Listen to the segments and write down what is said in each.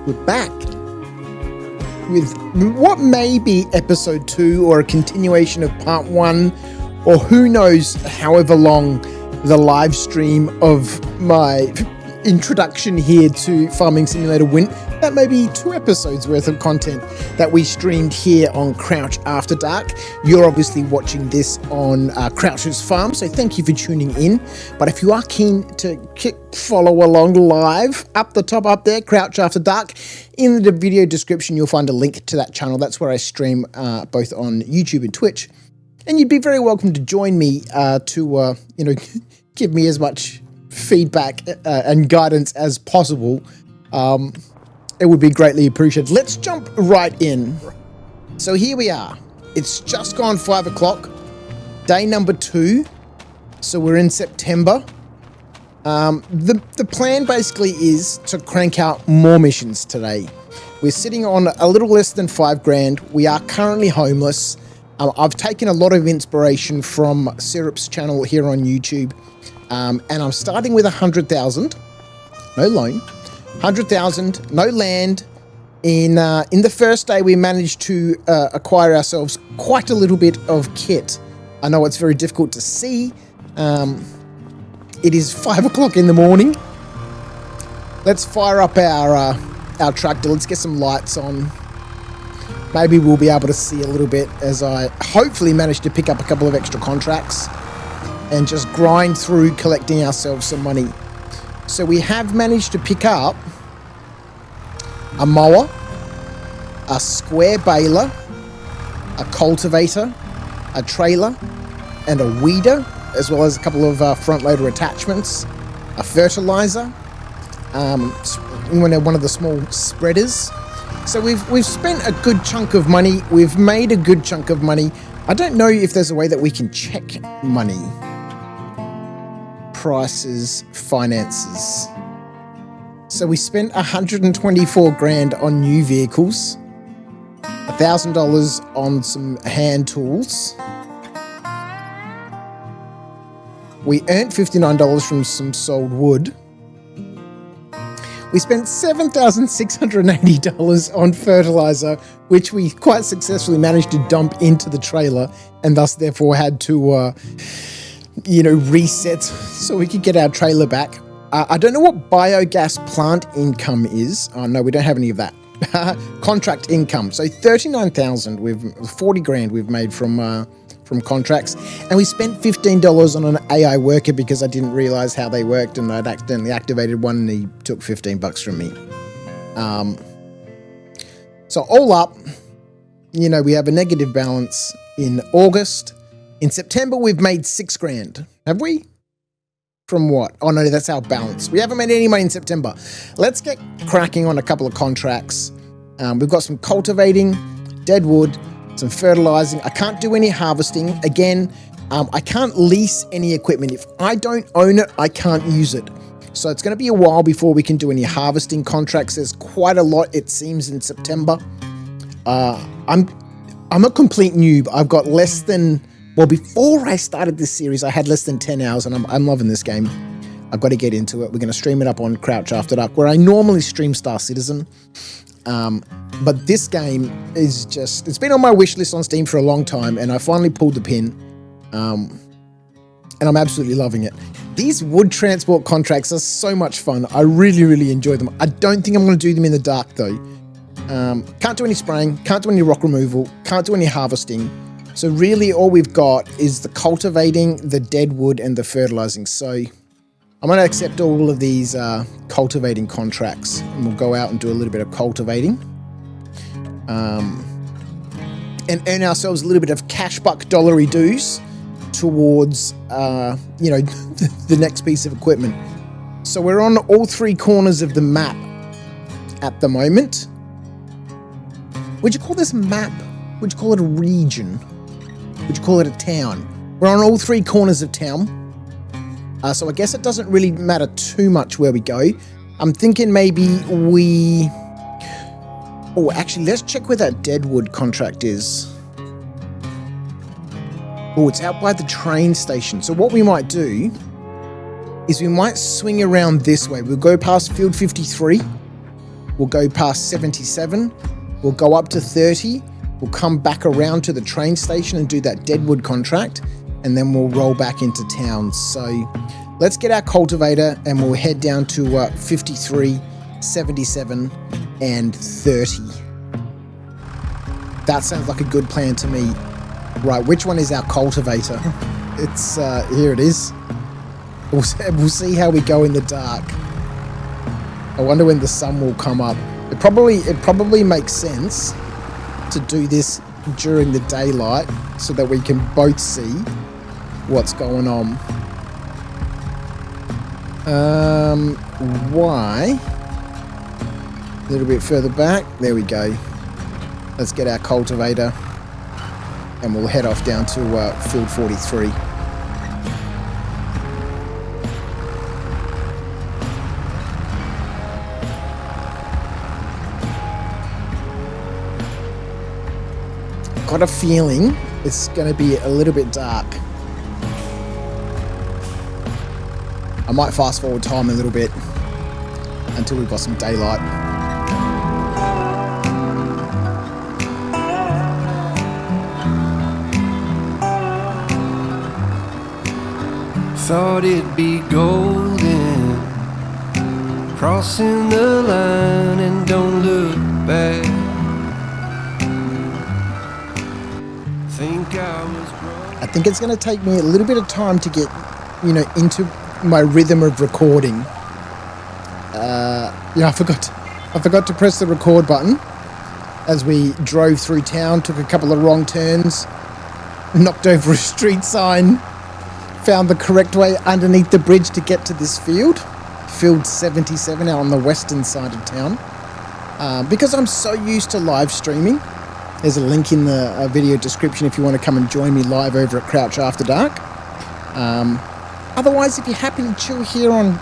We're back with what may be episode 2 or a continuation of part 1, or who knows however long the live stream of my introduction here to Farming Simulator went. That may be 2 episodes worth of content that we streamed here on Crouch After Dark. You're obviously watching this on Crouch's Farm, so thank you for tuning in. But if you are keen to follow along live, up the top up there, Crouch After Dark, in the video description you'll find a link to that channel. That's where I stream both on YouTube and Twitch. And you'd be very welcome to join me to give me as much feedback and guidance as possible. It would be greatly appreciated. Let's jump right in. So here we are. It's just gone 5 o'clock, day number 2. So we're in September. The plan basically is to crank out more missions today. We're sitting on a little less than 5 grand. We are currently homeless. I've taken a lot of inspiration from Syrup's channel here on YouTube. And I'm starting with 100,000, no loan, 100,000, no land. In the first day, we managed to acquire ourselves quite a little bit of kit. I know it's very difficult to see. It is 5 o'clock in the morning. Let's fire up our tractor. Let's get some lights on. Maybe we'll be able to see a little bit as I hopefully manage to pick up a couple of extra contracts and just grind through collecting ourselves some money. So we have managed to pick up a mower, a square baler, a cultivator, a trailer, and a weeder, as well as a couple of front loader attachments, a fertilizer, one of the small spreaders. So we've spent a good chunk of money. We've made a good chunk of money. I don't know if there's a way that we can check money. Prices, finances. So we spent 124 grand on new vehicles, $1,000 on some hand tools. We earned $59 from some sold wood. We spent $7,680 on fertilizer, which we quite successfully managed to dump into the trailer, and thus therefore had to reset so we could get our trailer back. I don't know what biogas plant income is. Oh no, we don't have any of that. Contract income. So 39,000 with 40 grand we've made from contracts, and we spent $15 on an AI worker because I didn't realize how they worked, and I'd accidentally activated one and he took $15 from me. So all up, we have a negative balance in August. In September, we've made 6 grand. Have we? From what? Oh no, that's our balance. We haven't made any money in September. Let's get cracking on a couple of contracts. We've got some cultivating, dead wood, some fertilizing. I can't do any harvesting. Again, I can't lease any equipment. If I don't own it, I can't use it. So it's going to be a while before we can do any harvesting contracts. There's quite a lot, it seems, in September. I'm a complete noob. I've got less than... Well, before I started this series, I had less than 10 hours, and I'm loving this game. I've got to get into it. We're going to stream it up on Crouch After Dark, where I normally stream Star Citizen. But this game is just... It's been on my wish list on Steam for a long time, and I finally pulled the pin. And I'm absolutely loving it. These wood transport contracts are so much fun. I really, really enjoy them. I don't think I'm going to do them in the dark, though. Can't do any spraying, can't do any rock removal, can't do any harvesting. So really all we've got is the cultivating, the dead wood, and the fertilizing. So I'm going to accept all of these cultivating contracts, and we'll go out and do a little bit of cultivating. And earn ourselves a little bit of cash buck dollary dues towards, the next piece of equipment. So we're on all 3 corners of the map at the moment. Would you call this map? Would you call it a region? Would you call it a town? We're on all 3 corners of town. So I guess it doesn't really matter too much where we go. I'm thinking maybe we... Oh, actually, let's check where that Deadwood contract is. Oh, it's out by the train station. So what we might do is we might swing around this way. We'll go past Field 53. We'll go past 77. We'll go up to 30. We'll come back around to the train station and do that Deadwood contract, and then we'll roll back into town. So let's get our cultivator and we'll head down to 53, 77, and 30. That sounds like a good plan to me. Right, which one is our cultivator? It's here it is. We'll see how we go in the dark. I wonder when the sun will come up. It probably makes sense to do this during the daylight so that we can both see what's going on. Why? A little bit further back. There we go. Let's get our cultivator and we'll head off down to field 43. Got a feeling it's going to be a little bit dark. I might fast forward time a little bit until we've got some daylight. Thought it'd be golden, crossing the line and don't look back. I think it's going to take me a little bit of time to get, into my rhythm of recording. I forgot to press the record button as we drove through town, took a couple of wrong turns, knocked over a street sign, found the correct way underneath the bridge to get to this field 77 out on the western side of town. Because I'm so used to live streaming, there's a link in the video description if you want to come and join me live over at Crouch After Dark. Otherwise, if you're happy to chill here on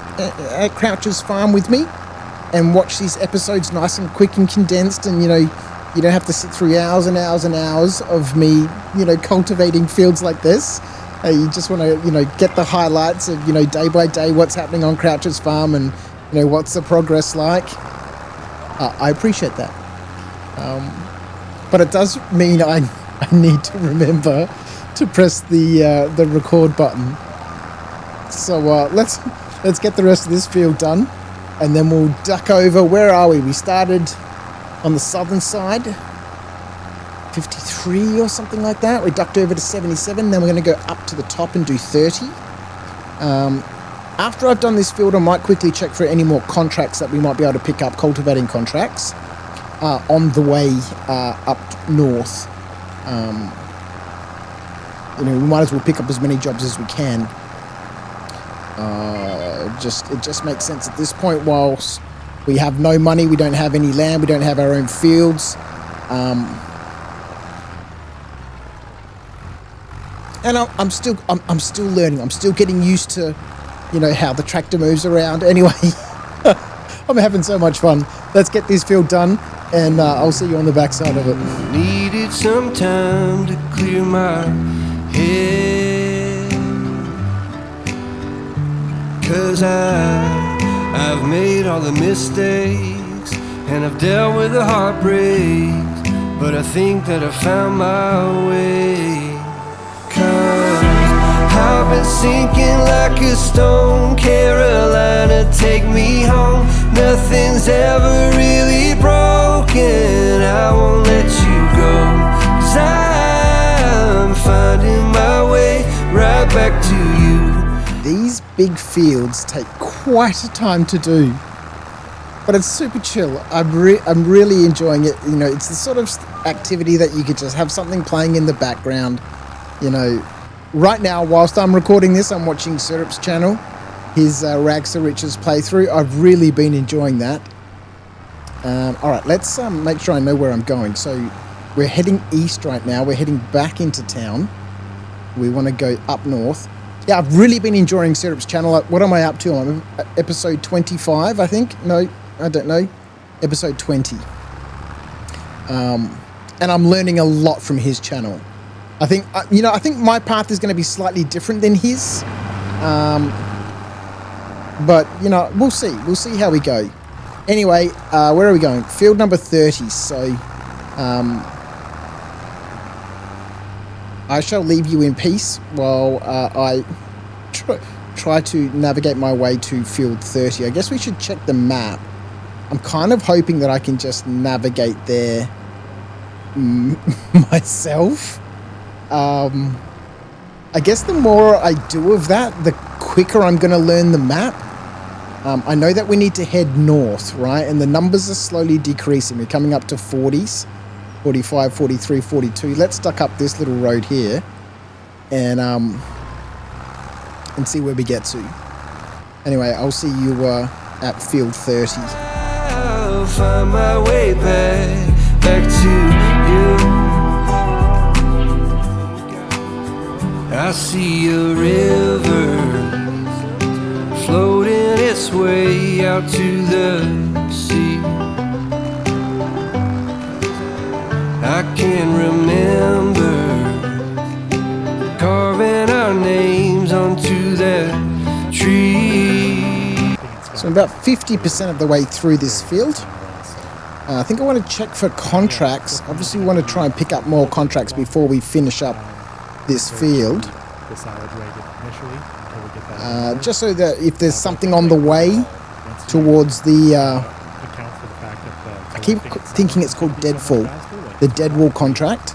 at Crouch's farm with me and watch these episodes nice and quick and condensed, and you don't have to sit through hours and hours and hours of me cultivating fields like this. You just want to get the highlights of day by day what's happening on Crouch's farm and what's the progress like. I appreciate that. But it does mean I need to remember to press the record button. So let's get the rest of this field done, and then we'll duck over. Where are we? We started on the southern side, 53 or something like that. We ducked over to 77. Then we're going to go up to the top and do 30. After I've done this field, I might quickly check for any more contracts that we might be able to pick up, cultivating contracts. On the way up north. We might as well pick up as many jobs as we can. It just makes sense at this point. Whilst we have no money, we don't have any land, we don't have our own fields. And I'm still learning. I'm still getting used to, how the tractor moves around. Anyway, I'm having so much fun. Let's get this field done. And I'll see you on the backside of it. Needed some time to clear my head, 'cause I've made all the mistakes and I've dealt with the heartbreaks, but I think that I found my way. 'Cause I've been sinking like a stone, Carolina, take me home. Nothing's ever really broken, I won't let you go, 'cause I'm finding my way right back to you. These big fields take quite a time to do, but it's super chill. I'm really enjoying it. It's the sort of activity that you could just have something playing in the background. Right now, whilst I'm recording this, I'm watching Syrup's channel, his Rags to Riches playthrough. I've really been enjoying that. All right, let's make sure I know where I'm going. So we're heading east right now. We're heading back into town. We want to go up north. Yeah, I've really been enjoying Syrup's channel. What am I up to? I'm episode 25, I think. No, I don't know. Episode 20. And I'm learning a lot from his channel. I think my path is going to be slightly different than his. But, we'll see. We'll see how we go. Anyway, where are we going? Field number 30. So, I shall leave you in peace while I try to navigate my way to field 30. I guess we should check the map. I'm kind of hoping that I can just navigate there myself. I guess the more I do of that, the quicker I'm going to learn the map. I know that we need to head north, right? And the numbers are slowly decreasing. We're coming up to 40s, 45, 43, 42. Let's duck up this little road here and see where we get to. Anyway, I'll see you at field 30. I'll find my way back to you. I see a river floating its way out to the sea. I can remember carving our names onto that tree. So I'm about 50% of the way through this field. I think I want to check for contracts. Obviously, we want to try and pick up more contracts before we finish up this field. Just so that if there's something on the way towards the... I keep thinking it's called Deadfall. The Deadwood contract.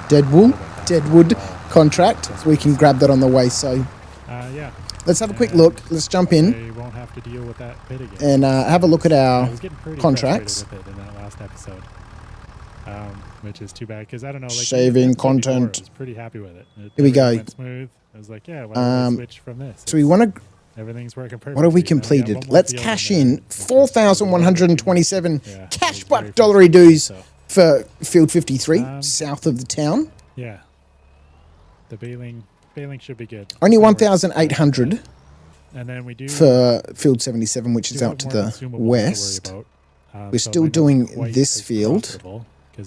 Deadwood contract. So we can grab that on the way. So let's have a quick look. Let's jump in and have a look at our contracts. Which is too bad because I don't know. Like, saving content. I was pretty happy with it. Here we go. Went smooth. I was like, yeah, why don't we switch from this? So we want to. Everything's working perfect. What have we completed? Let's cash in 4,127 cash buck dollary dues for field 53 south of the town. Yeah, the baling should be good. Only 1,800. And then we do for field 77, which is out to the west. We're still doing this field.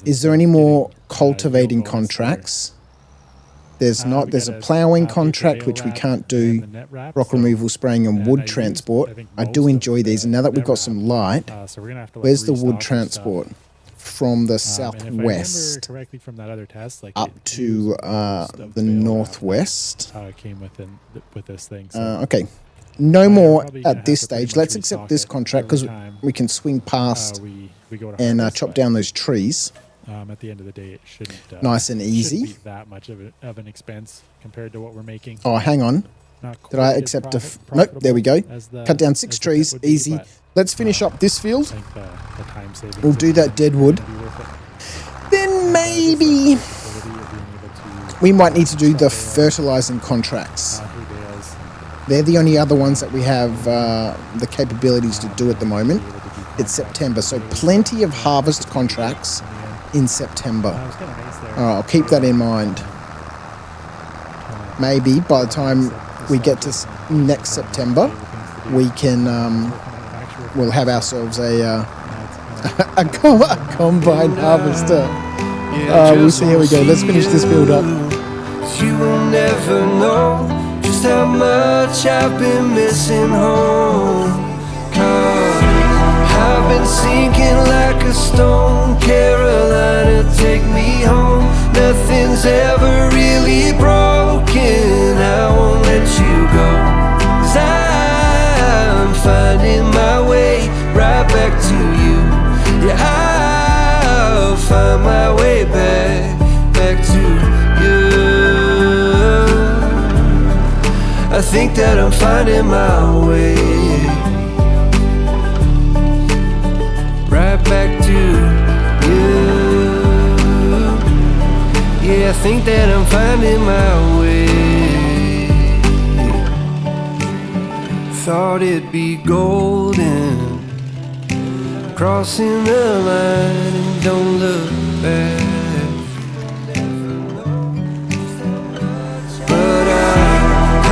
Is there any more cultivating contracts? There's not. There's a ploughing contract, which we can't do. Rock removal, spraying, and wood transport. I do enjoy these. And now that we've got some light, where's the wood transport? From the southwest up to the northwest. With this thing. Okay. No more at this stage. Let's accept this contract because we can swing past and chop down those trees. At the end of the day, it shouldn't nice and easy. Shouldn't be that much of an expense compared to what we're making. Oh, hang on. Did I accept a... Nope, there we go. Cut down 6 trees, easy. Let's finish up this field. We'll do that deadwood. Then maybe we might need to do the fertilizing contracts. They're the only other ones that we have the capabilities to do at the moment. It's September, so plenty of harvest contracts in September. All right, I'll keep that in mind. Maybe by the time we get to next September, we can we'll have ourselves a combine harvester. We'll see how we go. Let's finish this build up. You will never know just how much I've been missing home. 'Cause I've been sinking like a stone. Carolina, take me home. Nothing's ever really broken. I won't let you go. 'Cause I'm finding my way right back to you. Yeah, I'll find my way back to you. I think that I'm finding my way right back to you. Yeah, I think that I'm finding my way. Thought it'd be golden, crossing the line and don't look back. But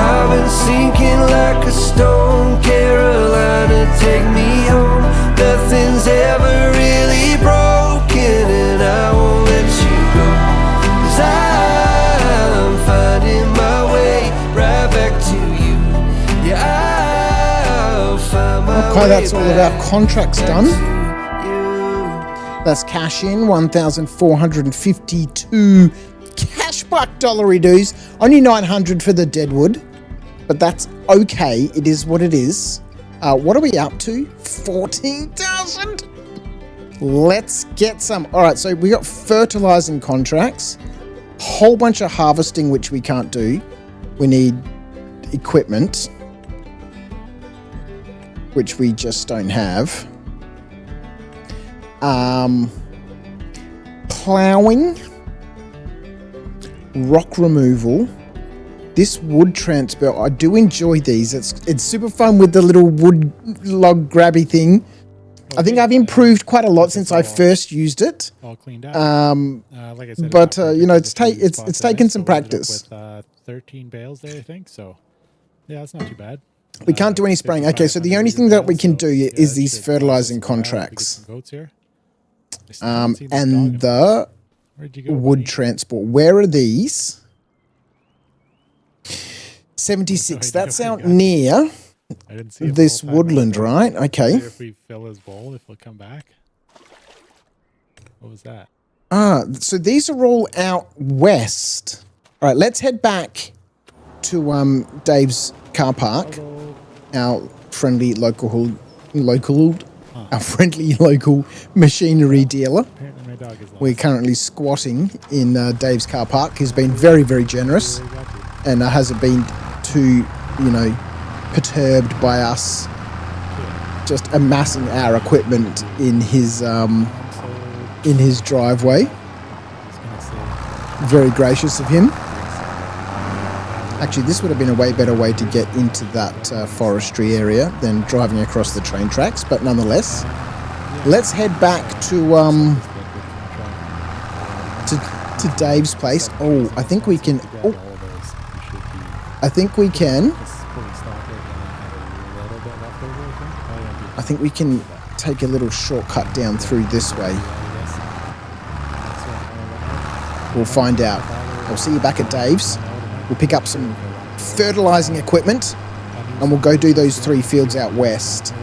I've been sinking like a stone. Carolina, take me home. Nothing's ever really broken, and I won't let you go. 'Cause I'm finding my way right back to you. Yeah, I'll find my way. Okay, that's all of our contracts done. You. That's cash in, 1,452 cash buck dollary dues. Only 900 for the Deadwood, but that's okay. It is what it is. What are we up to? 14,000? Let's get some. All right, so we got fertilizing contracts, whole bunch of harvesting, which we can't do. We need equipment, which we just don't have. Plowing, rock removal, this wood transport. I do enjoy these. It's super fun with the little wood log grabby thing. I think I've improved quite a lot since I first used it. All cleaned out. Like I said, But you know, it's taken some practice. With 13 bales there, I think. So yeah, it's not too bad. We can't do any spraying. Okay, so the only thing that we can do is these fertilizing contracts. Goats here. And the Where'd you go, wood buddy? transport. Where are these? 76. That's out near I didn't see it this the whole time. woodland, right? Okay. If we fill his bowl, if we'll come back. What was that? So these are all out west. All right, let's head back to Dave's car park. Our friendly our friendly local machinery dealer. Apparently my dog is lost. We're currently squatting in Dave's car park. He's been very, very generous Where you got to? and hasn't been too, you know, perturbed by us just amassing our equipment in his driveway. I was gonna say, Very gracious of him. Actually, this would have been a way better way to get into that forestry area than driving across the train tracks. But nonetheless, let's head back to Dave's place. Oh, I think we can. Oh, I think we can. I think we can take a little shortcut down through this way. We'll find out. I'll see you back at Dave's. We'll pick up some fertilizing equipment and we'll go do those 3 fields out west.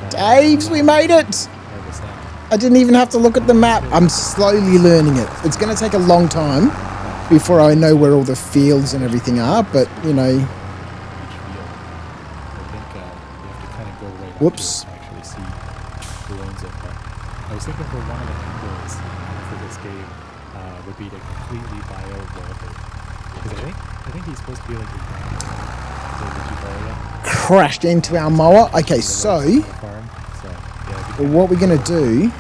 Dave's, we made it! I didn't even have to look at the map. I'm slowly learning it. It's going to take a long time before I know where all the fields and everything are, but, you know... Whoops. Actually see who owns it, but I was thinking for one of the angles for this game would be to completely buy out Walter. Because I think he's supposed to be like the Crashed into our mower. Okay, so what we're going to do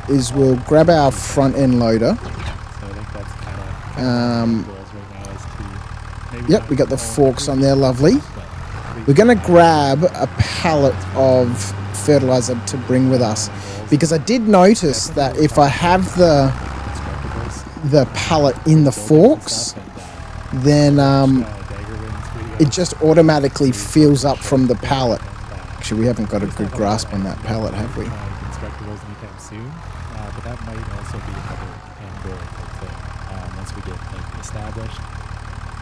is we'll grab our front end loader. Yep, we got the forks on there, lovely. We're going to grab a pallet of fertilizer to bring with us, because I did notice that if I have the pallet in the forks, then it just automatically fills up from the pallet. Actually, we haven't got a good grasp on that pallet, have we? Inspectables anytime soon, but that might also be another angle once we get established.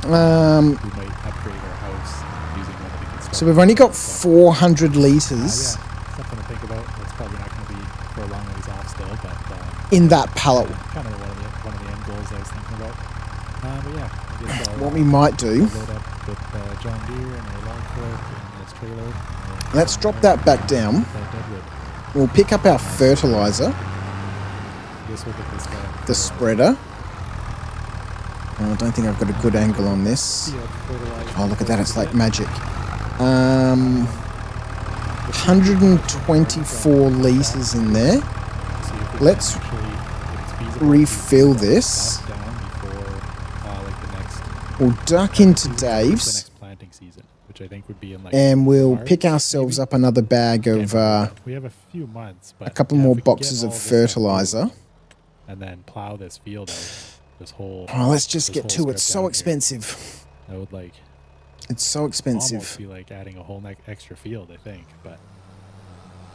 We might upgrade our house using one of the construction. So we've only got 400 liters yeah, something to think about. That's probably not going to be for a long ways off still, but in that pallet. Kind of one of the end goals I was thinking about. But yeah, I guess what we might do. Load up with John Deere and a log fork and this trailer. Let's drop that back down. We'll pick up our fertilizer. The spreader. Oh, I don't think I've got a good angle on this. Oh, look at that. It's like magic. 124 litres in there. Let's refill this. We'll duck into Dave's. I think would be in like and we'll March, pick ourselves up another bag of we have a few months, but a couple more boxes of fertilizer, and then plow this field out. this whole. Oh, let's just this get whole to it. It's strip so down expensive. Here. That would like It's so almost expensive. be like adding a whole extra field, I think, but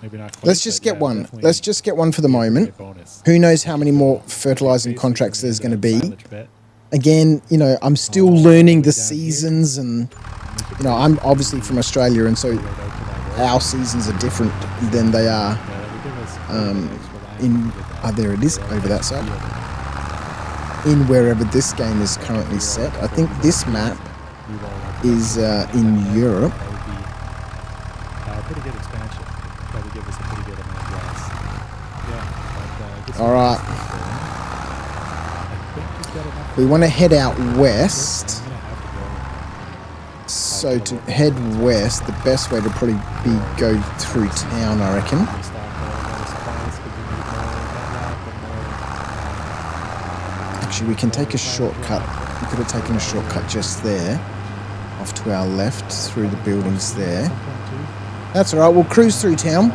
maybe not quite. Let's just but get yeah, one. definitely Let's just get one for the be a pretty moment. great bonus. Who knows how many more Like, fertilizing basically contracts there's going to be. silage bit. Again, you know, I'm still All learning the way the down here. seasons, and Make it you know, pretty I'm easy obviously to from Australia, and so go right out to that road. our seasons are different than they are Yeah, that would give us quite a bit of extra land in. if we did that. There it is, Without over an that extra side. field. In wherever this game is currently set. I think this map Move all that is production in down there. Europe. That would be a pretty good expansion. Probably give us a pretty good amount of grass. Yeah. But, get some All right. grass going. I think we've got enough. We want to head out west. I'm gonna have to go. So to head west, the best way to probably be go through town, I reckon. Restock all of our supplies 'cause we need more headlamp and more. Actually, we can take a shortcut. We could have taken a shortcut just there, off to our left through the buildings there. That's all right. We'll cruise through town.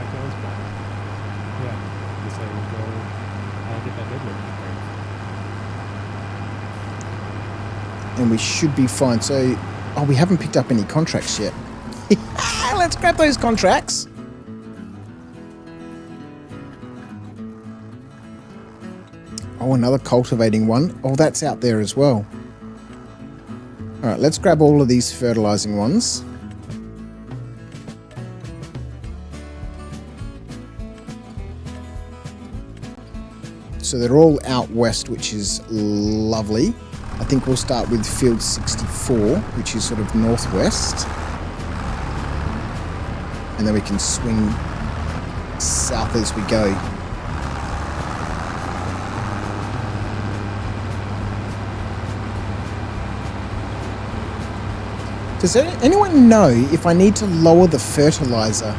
And we should be fine. So, oh, we haven't picked up any contracts yet. Let's grab those contracts. Oh, another cultivating one. Oh, that's out there as well. All right, let's grab all of these fertilizing ones. So they're all out west, which is lovely. I think we'll start with field 64, which is sort of northwest. And then we can swing south as we go. Does anyone know if I need to lower the fertilizer,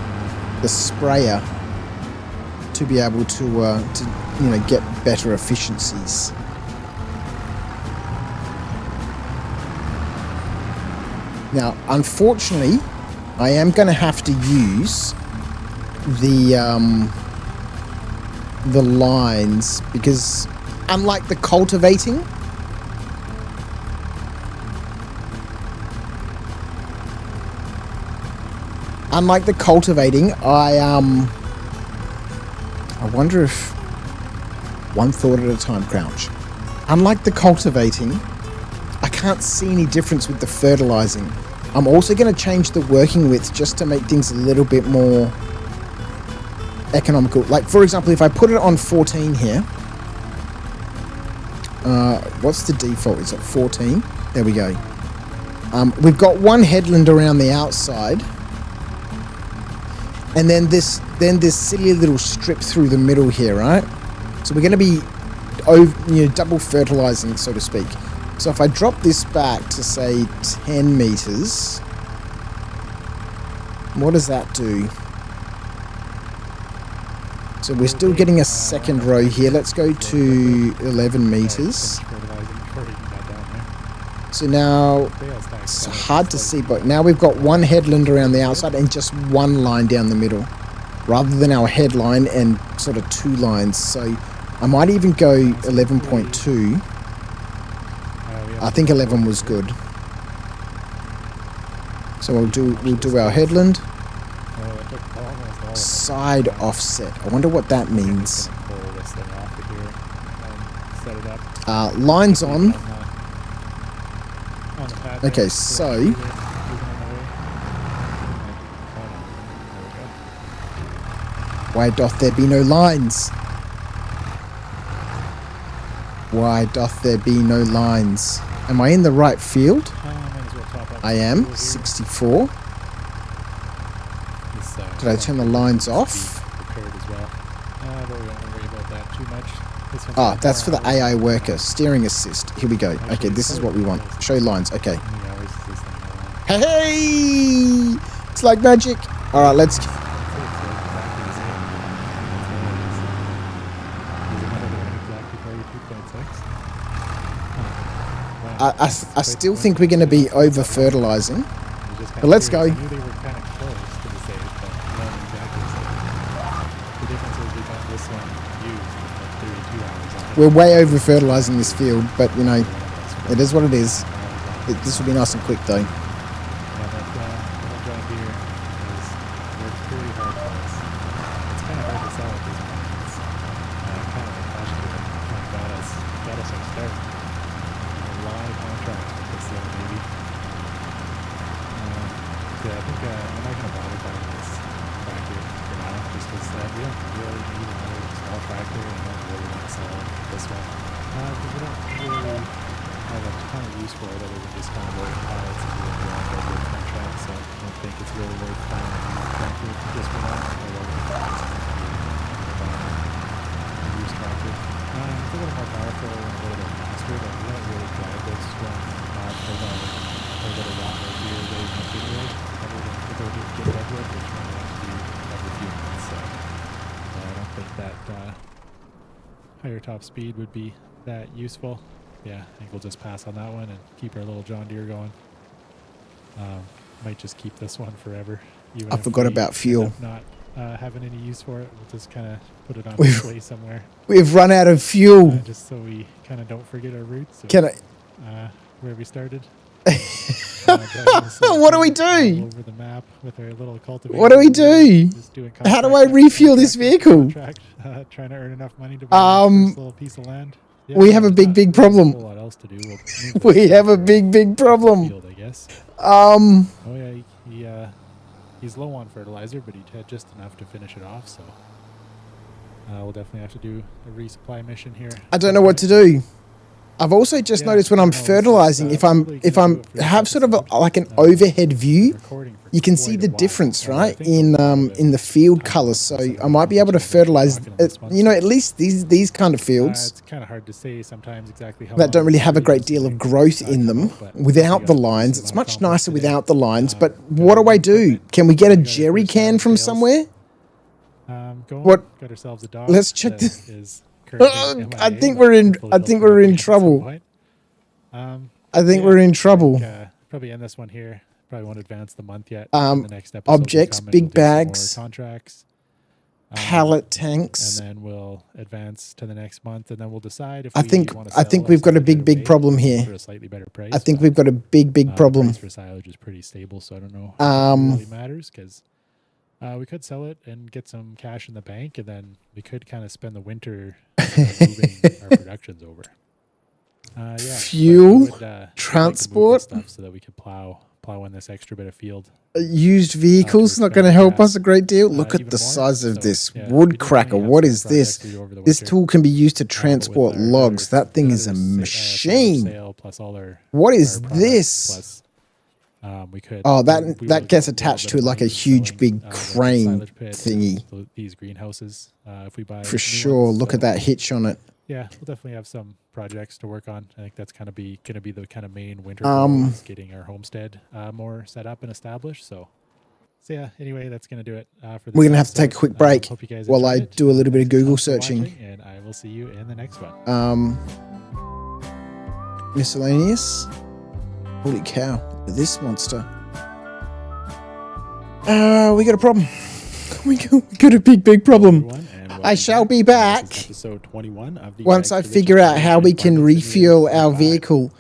the sprayer, to be able to you know, get better efficiencies? Now, unfortunately, I am going to have to use the lines because, unlike the cultivating, I wonder if one thought at a time, Crouch. Unlike the cultivating, I can't see any difference with the fertilizing. I'm also going to change the working width just to make things a little bit more economical. Like, for example, if I put it on 14 here, what's the default? Is it 14? There we go. We've got one headland around the outside, and then this silly little strip through the middle here, right? So we're going to be double fertilizing, so to speak. So if I drop this back to say 10 meters, what does that do? So we're still getting a second row here. Let's go to 11 meters. So now it's hard to see, but now we've got one headland around the outside and just one line down the middle, rather than our headline and sort of two lines. So I might even go 11.2. I think 11 was good. So we'll do our headland. Side offset. I wonder what that means. Lines on. Okay, so why doth there be no lines? Why doth there be no lines? Am I in the right field? I am. 64. Did I turn the lines off? Ah, that's for the AI worker. Steering assist. Here we go. Okay, this is what we want. Show lines. Okay. Hey! It's like magic. All right, let's... I still think we're going to be over-fertilizing. But let's go. We're way over fertilizing this field, but you know, it is what it is. This will be nice and quick though. Higher top speed would be that useful. Yeah, I think we'll just pass on that one and keep our little John Deere going. Might just keep this one forever. I forgot about fuel. Not having any use for it, we'll just kind of put it on display somewhere. We've run out of fuel. Just so we kind of don't forget our roots. So, Can I? Where we started. What do we do? Over the map with our little cultivator. What do we do? How do I refuel this vehicle? Trying to earn enough money to buy this little piece of land. Yeah, we have a big problem. A whole lot else to do. We have a big problem. Field, I guess. Oh yeah, he's low on fertilizer, but he had just enough to finish it off. So we'll definitely have to do a resupply mission here. I don't know what to do. I've also just noticed when I'm fertilizing, if I'm have sort of like an overhead view, you can see the difference, right, in the field colors. So I might be able to fertilize, you know, at least these kind of fields. It's kind of hard to say sometimes exactly how that don't really have a great deal of growth in them without the lines. It's much nicer without the lines. But what do I do? Can we get a jerry can from somewhere? What? Got ourselves a dog. Let's check this. I think we're in trouble. I think we're in trouble. Probably end this one here. Probably won't advance the month yet. The next episode objects, big bags, contracts, pallet tanks, and then we'll advance to the next month, and then we'll decide if I think we've got a big problem here. For a slightly better price. I think we've got a big problem. The price for silage is pretty stable, so I don't know if it really matters because. We could sell it and get some cash in the bank, and then we could kind of spend the winter moving our productions over. Fuel, transport, stuff so that we could plow in this extra bit of field. Used vehicles not going to help us a great deal. Look at the size of this wood cracker. What is this? This tool can be used to transport logs. That thing is a machine. What is this? We could. Oh, that gets attached to like a huge big crane thingy. These greenhouses, if we buy for sure. Look at that hitch on it. Yeah, we'll definitely have some projects to work on. I think that's going to be the kind of main winter goal is getting our homestead more set up and established. So yeah. Anyway, that's going to do it for this. We're going to have to take a quick break while I do a little bit of Google searching. And I will see you in the next one. Miscellaneous. Holy cow. This monster. We got a problem. We got a big problem. I shall be back episode 21 of the once I figure out how we can refuel our vehicle.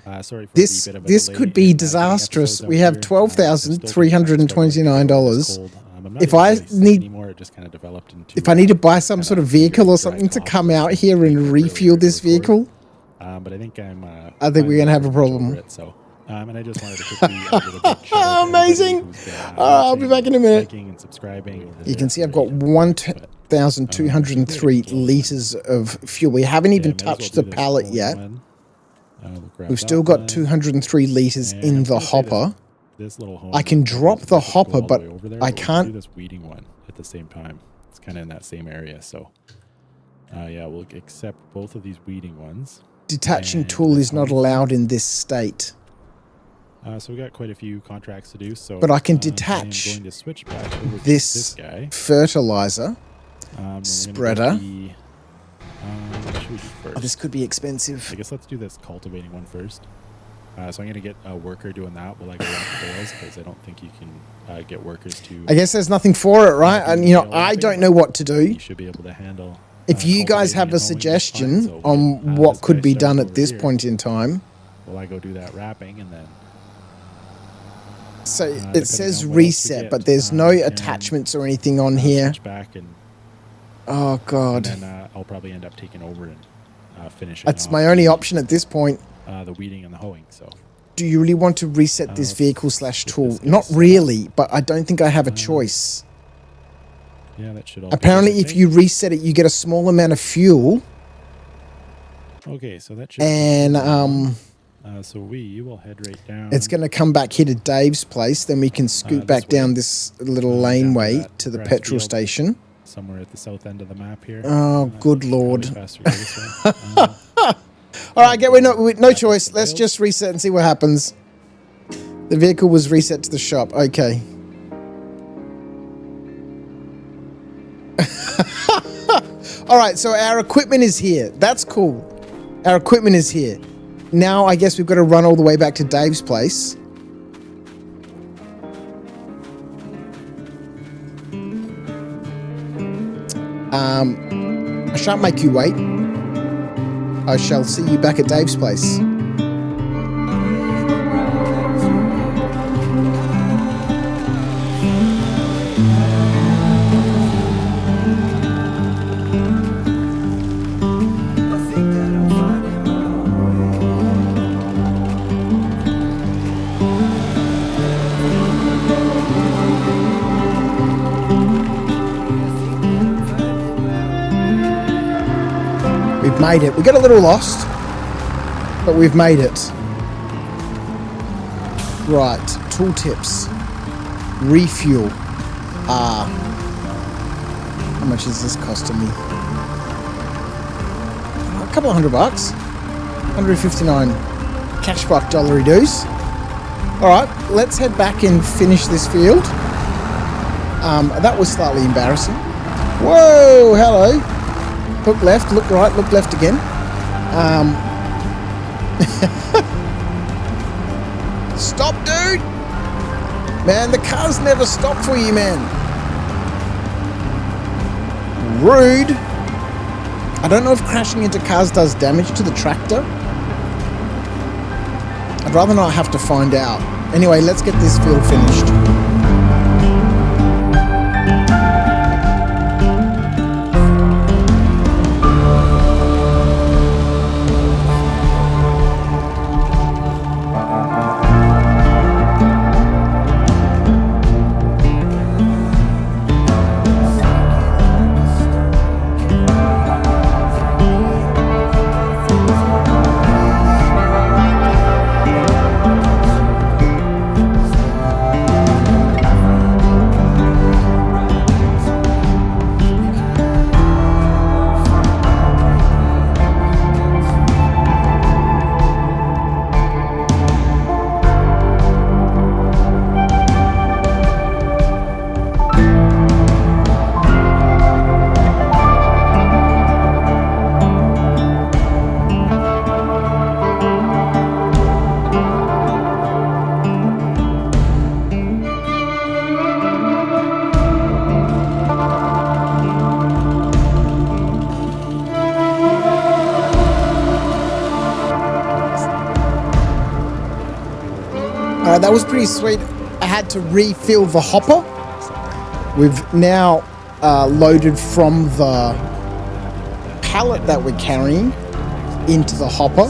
This could be disastrous. We have $12,329. If I need to buy some sort of vehicle or something to come out here and refuel this vehicle, but I think we're gonna have a problem. And I just wanted to quickly amazing. I'll be back in a minute. And subscribing. You can see I've got 1,203 liters of fuel. We haven't even touched the pallet yet. We've still got 203 liters in the hopper. I can drop the hopper, but I can't do this weeding one at the same time. It's kind of in that same area, so yeah, we'll accept both of these weeding ones. Detaching tool is not allowed in this state. So we got quite a few contracts to do. So, but I can detach going to switch back over to this guy. Fertilizer spreader. This could be expensive. I guess let's do this cultivating one first. So I'm going to get a worker doing that while I go out the bales because I don't think you can get workers to. I guess there's nothing for it, right? And I don't know what to do. You should be able to handle If you guys have a suggestion on what could be done at this point in time. Well, I go do that wrapping and then. So it says reset, but there's no attachments or anything on here. Back and, oh, God. And then I'll probably end up taking over and finishing. That's my only option at this point. The weeding and the hoeing, so. Do you really want to reset this vehicle / tool? Not really, but I don't think I have a choice. Yeah, that should all. Apparently, if you reset it, you get a small amount of fuel. Okay, so that should. And so we will head right down. It's going to come back here to Dave's place. Then we can scoot back down this little laneway to the petrol station. Somewhere at the south end of the map here. Oh, good Lord. All right, no choice. Let's just reset and see what happens. The vehicle was reset to the shop. Okay. All right, so our equipment is here. That's cool. Our equipment is here. Now I guess we've got to run all the way back to Dave's place. I shan't make you wait. I shall see you back at Dave's place. Made it. We got a little lost, but we've made it. Right, tooltips, refuel. How much is this costing me? A couple of $100. 159 cash buck dollary dues. All right, let's head back and finish this field. That was slightly embarrassing. Whoa, hello. Look left, look right, look left again. Stop, dude! Man, the cars never stop for you, man. Rude. I don't know if crashing into cars does damage to the tractor. I'd rather not have to find out. Anyway, let's get this field finished. That was pretty sweet. I had to refill the hopper. We've now loaded from the pallet that we're carrying into the hopper.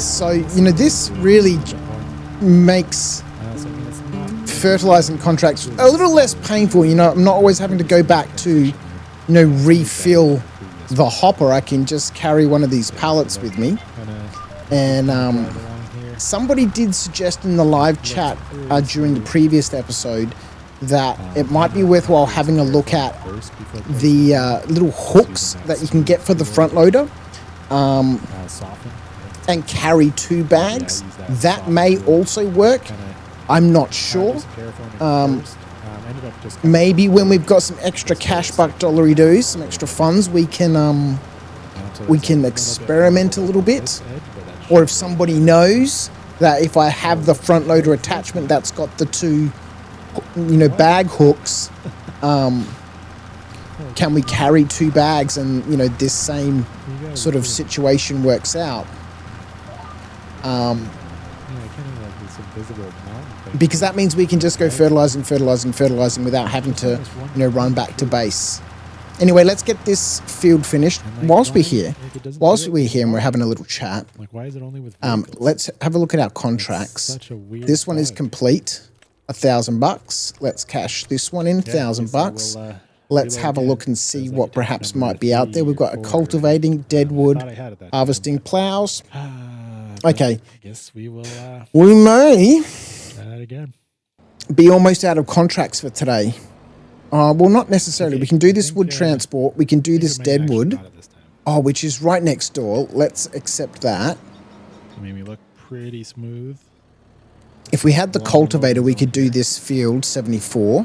So, you know, this really makes fertilizing contracts a little less painful. You know, I'm not always having to go back to, you know, refill the hopper. I can just carry one of these pallets with me. And somebody did suggest in the live chat during the previous episode that it might be worthwhile having a look at the little hooks that you can get for the front loader and carry 2 bags. That may also work. I'm not sure. Maybe when we've got some extra cash buck dollary dues, some extra funds, we can experiment a little bit. Or if somebody knows that if I have the front loader attachment that's got the 2, you know, bag hooks, can we carry 2 bags and, you know, this same sort of situation works out. Because that means we can just go fertilizing without having to, you know, run back to base. Anyway, let's get this field finished. Whilst we're here and we're having a little chat, let's have a look at our contracts. This one is complete, $1,000. Let's cash this one in, $1,000. Let's have a look and see what perhaps might be out there. We've got a cultivating, deadwood, harvesting plows. Okay. We may again. Be almost out of contracts for today. Well, not necessarily. We can do this wood transport. We can do this deadwood. Which is right next door. Let's accept that. It made me look pretty smooth. If we had the cultivator, we could do this field 74.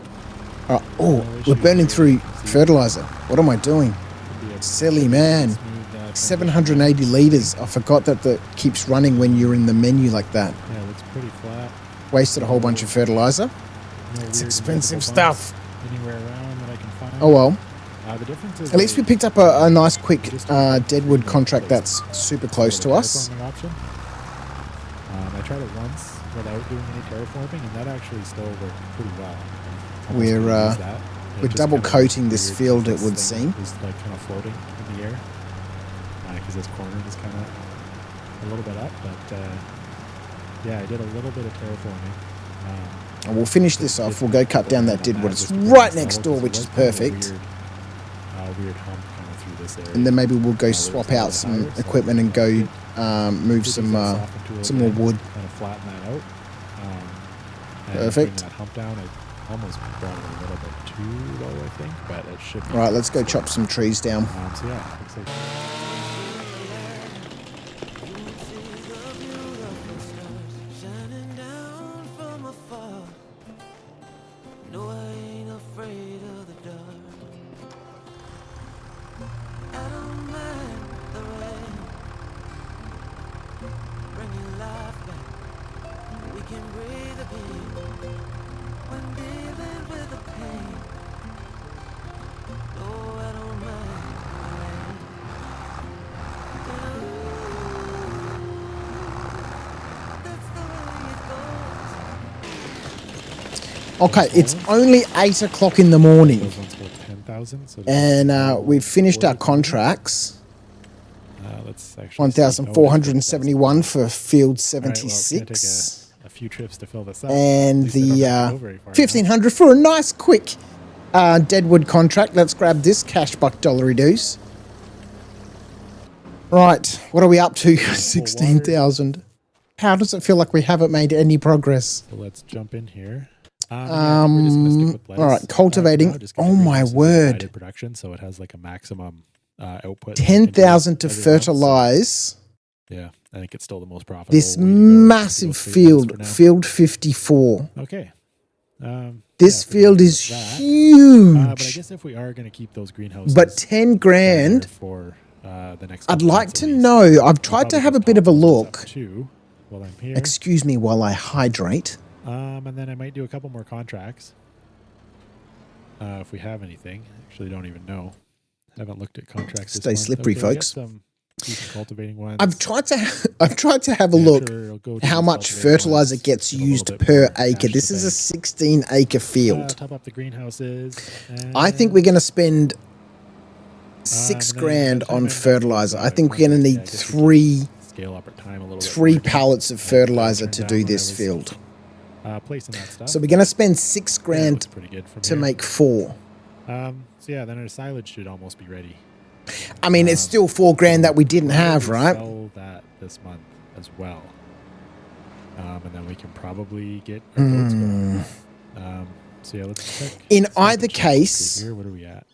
We're burning through fertilizer. What am I doing? Silly man. 780 liters. I forgot that keeps running when you're in the menu like that. Yeah, it looks pretty flat. Wasted a whole bunch of fertilizer. It's expensive stuff. Anywhere around that I can find. Oh well. The difference is at least we picked up a nice quick deadwood contract that's super close to us. I tried it once without doing any terraforming, and that actually still worked pretty well. We're double coating this field, it would seem. It's like kind of floating in the air because this corner is kind of a little bit up, but yeah, I did a little bit of terraforming. And we'll finish this off. We'll go cut down that deadwood. It's right next door, which is perfect. Weird hump kind of through this area. And then maybe we'll go swap out some equipment and go move some more wood. Kind of flatten that out. Perfect. That hump down, it almost brought it a little bit too low, I think, but it should be. All right, let's go chop some trees down. So yeah, looks like. Okay, it's only 8 o'clock in the morning. Those ones were 10,000. So and we've finished our contracts. Let's actually 1,471 for field 76. A few trips to fill this up. And the 1,500 for a nice quick deadwood contract. Let's grab this cash buck dollary doos. Right, what are we up to? 16,000. How does it feel like we haven't made any progress? So let's jump in here. All right, cultivating. Oh my word! Production, so it has like a maximum output. 10,000 to fertilize. Yeah, I think it's still the most profitable. This massive field, field 54. Okay. This field is huge. But I guess if we are going to keep those greenhouses, but 10 grand for the next. I'd like to know. I've tried to have a bit of a look. While I'm here. Excuse me while I hydrate. And then I might do a couple more contracts. If we have anything. Actually, don't even know. Haven't looked at contracts. Stay slippery, folks. Some cultivating ones. I've tried to have a look how much fertilizer gets used per acre. This is a 16-acre field. Top up the greenhouses. I think we're going to spend 6 grand on fertilizer. I think we're going to need 3 pallets of fertilizer to do this field. Placing that stuff. So we're going to spend 6 grand to make 4. So yeah, then our silage should almost be ready. I mean, it's still 4 grand that we didn't have, right? Sell that this month as well. And then we can probably get our goats going. So yeah, let's check. In either case, here, what are we at?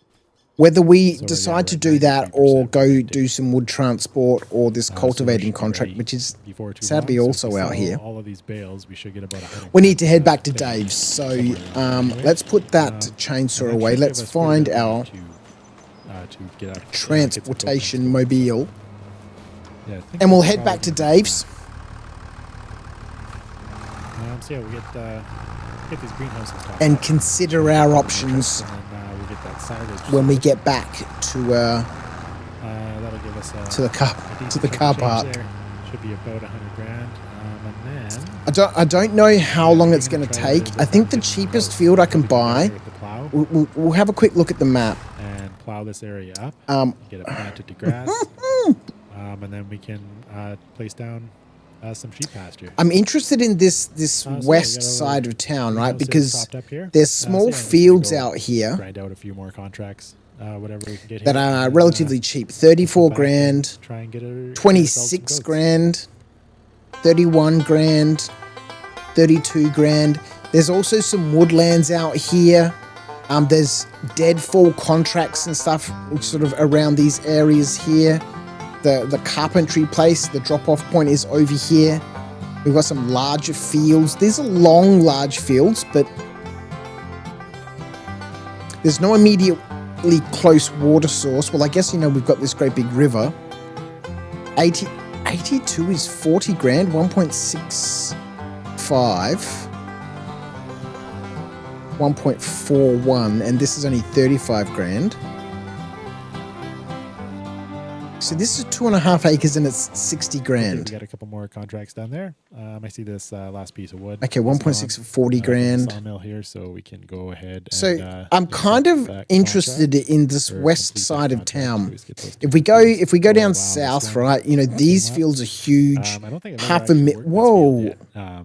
Whether we decide to do that or go do some wood transport or this cultivating contract, which is sadly also out here, all of these bales, we should get about we need to head back to Dave's. So let's put that chainsaw away. Let's find our transportation mobile. And we'll head back to Dave's. So yeah, we get these greenhouses and consider our options get that silage. when we get back to that'll give us to the car park. There. Should be about 100 grand. And then I don't know how long it's going to take. I think the cheapest field I can buy. We'll have a quick look at the map and plow this area up. Get it planted to grass. And then we can place down some sheep pasture. I'm interested in this west side of town, right? Because there's small fields out here. Grind out a few more contracts, whatever we can get that are relatively cheap. 34 grand, try and get a 26 grand, 31 grand, 32 grand. There's also some woodlands out here. There's deadfall contracts and stuff sort of around these areas here. The carpentry place, the drop-off point is over here. We've got some larger fields. These are long, large fields, but there's no immediately close water source. Well, I guess, we've got this great big river. 82 is 40 grand, 1.65. 1.41, and this is only 35 grand. So this is 2.5 acres and it's 60 grand. Okay, we got a couple more contracts down there. I see this last piece of wood. Okay, 1.6 for 40 grand. Sawmill here, so we can go ahead. So I'm kind of interested in this west side of town. If we go down south, right? These fields are huge. I don't think half a mil. Whoa! Yet,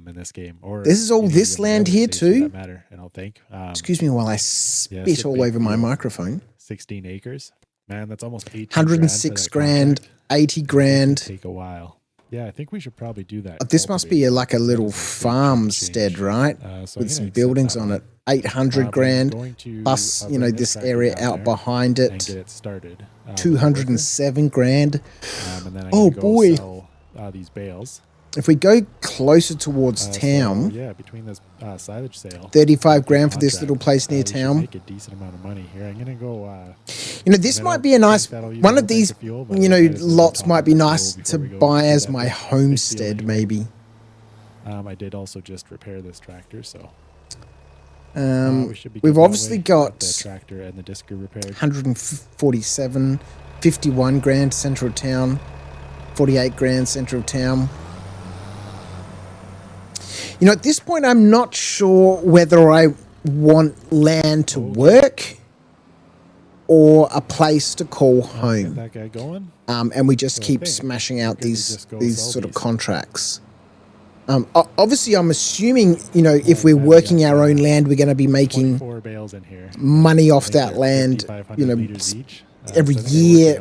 in this game, or this is all this land here too. That matter, I don't think. Excuse me while I spit all over my microphone. 16 acres. Man, that's almost 106 grand, 80 grand. Take a while. Yeah, I think we should probably do that. This must be like a little farmstead, right? With some buildings on it. 800 grand plus, this area out behind it. And get it started. 207 grand. And then I oh can go boy! Sell, these bales. If we go closer towards town, so, yeah, between this silage sale, 35 grand for this little place near town. Make a decent amount of money here. I'm gonna go. This might be a nice one of these. Lots might be nice to buy as my homestead, maybe. I did also just repair this tractor, so. We've obviously got the tractor and the discer repaired. 147, 51 grand central town, 48 grand central town. At this point, I'm not sure whether I want land to work or a place to call home. Get that guy going. And we just keep smashing out these sort of contracts. Obviously, I'm assuming, if we're working our own land, we're going to be making 4 bales in here. money off that land, every year.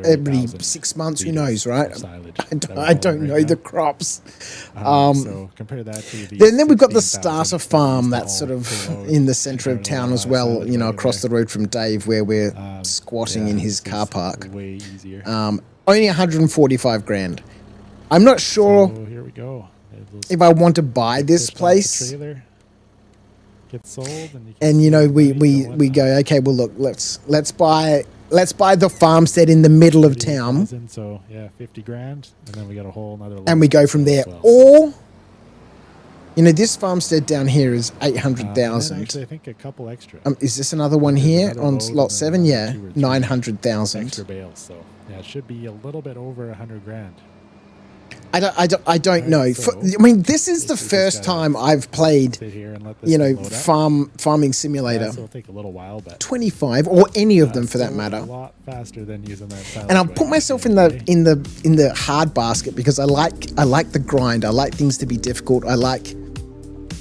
Every 6 months, who knows, right? I don't know the crops. So compare that to the then we've got the starter farm that's sort of in the center of town as well, across the road from Dave, where we're squatting in his car park. Way easier. Only 145 grand. I'm not sure here we go. if I want to buy this place. Get sold, and we go, okay, well look, let's buy the farmstead in the middle of town. So yeah, 50 grand, and then we got a whole another. And we go from there. Or, this farmstead down here is 800,000. Actually, I think a couple extra. Is this another one here on lot 7? Yeah, 900,000. Extra bales, so yeah, it should be a little bit over 100 grand. I don't know. This is the first time I've played, farming simulator. It'll take a little while, but 25 or any of them for that matter. A lot faster than using that. And I'll put myself in the hard basket because I like the grind. I like things to be difficult. I like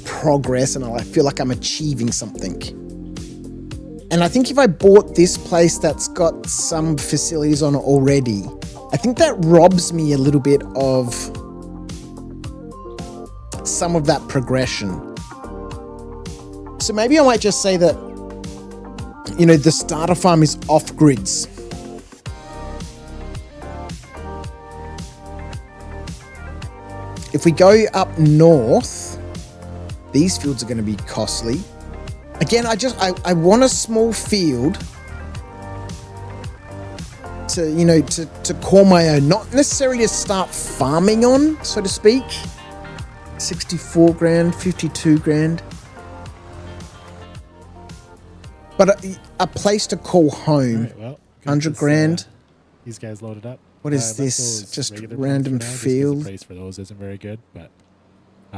progress, and I feel like I'm achieving something. And I think if I bought this place that's got some facilities on it already, I think that robs me a little bit of some of that progression. So maybe I might just say that, the starter farm is off grids. If we go up north, these fields are going to be costly. Again, I want a small field to call my own, not necessarily to start farming on, so to speak. 64 grand, 52 grand. But a place to call home. Right, well, 100 grand. These guys loaded up. What is this? Just random field. The price for those isn't very good, but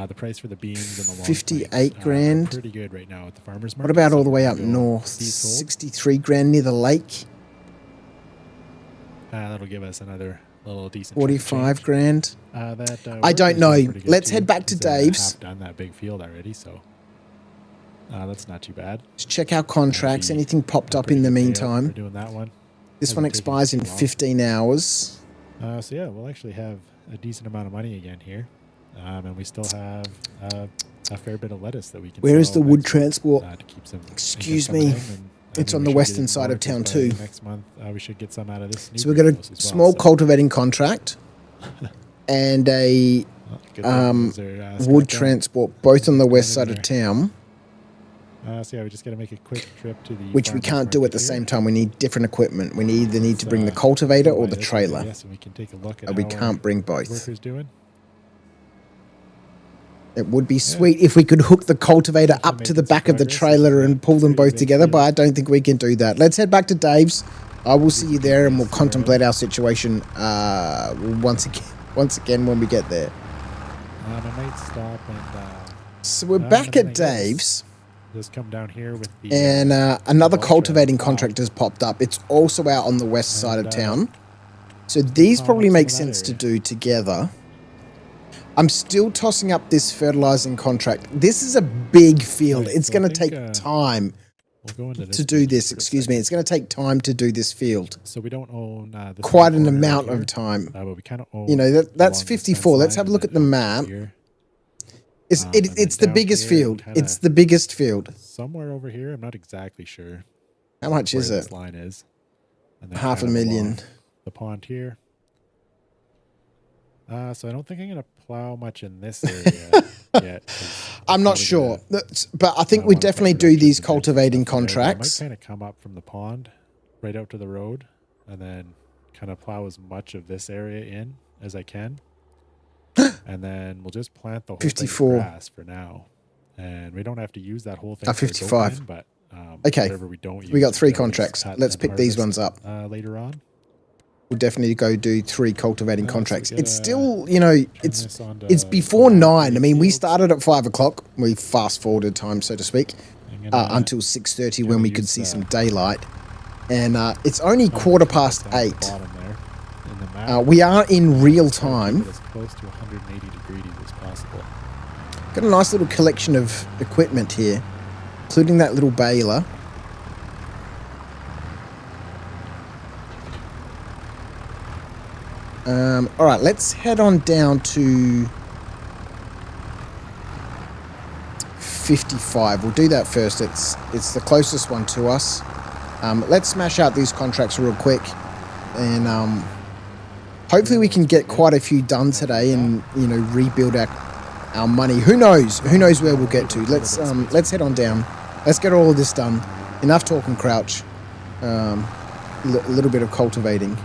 the price for the beans and the long 58 grand. Pretty good right now at the farmers market. What about all the way up north? 63 grand near the lake. That'll give us another little decent 45 grand. I don't know. Let's head back to Dave's. I've done that big field already, so that's not too bad. Let's check our contracts. Anything popped up in the meantime? We're doing that one. This one expires in 15 hours. So yeah, we'll actually have a decent amount of money again here. And we still have a fair bit of lettuce that we can Where is sell the wood next transport? month, to keep some Excuse income me. coming in, and It's then on we the should get western even side more of town 'cause, too. Next month we should get some out of this. So we've got a greenhouse as well, small so- cultivating contract and a Oh, good thing those are, wood stacked up. transport, both on the west Right side in of there. town, So yeah, we just got to make a quick trip to the which we farmers can't do at market the here. same time. We need different equipment. We either need to bring the Let's, cultivator go or by the this way, I trailer. guess, and we can take a look at We how our can't bring both. workers doing. It would be sweet if we could hook the cultivator Definitely up to the making some back of the progress. trailer and pull them Pretty both big together, but field. I don't think we can do that. Let's head back to Dave's. I will see you there, and we'll contemplate our situation once again when we get there. I might stop and So we're and back then at I guess Dave's, just come down here with the and another bunch of cultivating palm. contract has popped up. It's also out on the west side of And, town. So these palm probably up some make of that sense to area. do together. I'm still tossing up this fertilizing contract. This is a big field. Right, It's so I going to think, take time we'll go into to do page this. for a Excuse me. second. It's going to take time to do this field. So we don't own this Quite little an corner right amount here, of time. but we kind of own. You know, that's along this 54. fence Let's line have a look and at the then map. up here. It's And then it's the down biggest here, field. kinda It's the biggest field. Somewhere over here. I'm not exactly sure How much where is this it? line is. And then Half a kind of million. along the pond here. So I don't think I'm gonna plow much in this area yet. 'Cause I'm we're not probably sure, gonna, but I think we wanna put definitely do productions these and cultivating stuff in there, but contracts. I might kind of come up from the pond right out to the road and then kind of plow as much of this area in as I can. And then we'll just plant the whole 54. thing grass for now. And we don't have to use that whole thing. for 55. open, but Okay. whatever we don't use, We got 3 we can always contracts. cut Let's and pick these ones harvest, up. later on. We'll definitely go do 3 cultivating So we contracts. gotta It's still, you know, turn it's this onto before the 9. I mean, we fields. started at 5 o'clock. We fast forwarded time, so to speak, I'm gonna until 6:30 when kinda we could use see the- some daylight. And it's only try and quarter cut past down the 8. bottom there in the map. We are in real Try to time. keep it as close to 180 degrees as possible. Got a nice little collection of equipment here, including that little baler. All right, let's head on down to 55. We'll do that first. It's the closest one to us. Let's smash out these contracts real quick, and hopefully we can get quite a few done today, and rebuild our money. Who knows? Who knows where we'll get to? Let's head on down. Let's get all of this done. Enough talking, Crouch. A little bit of cultivating.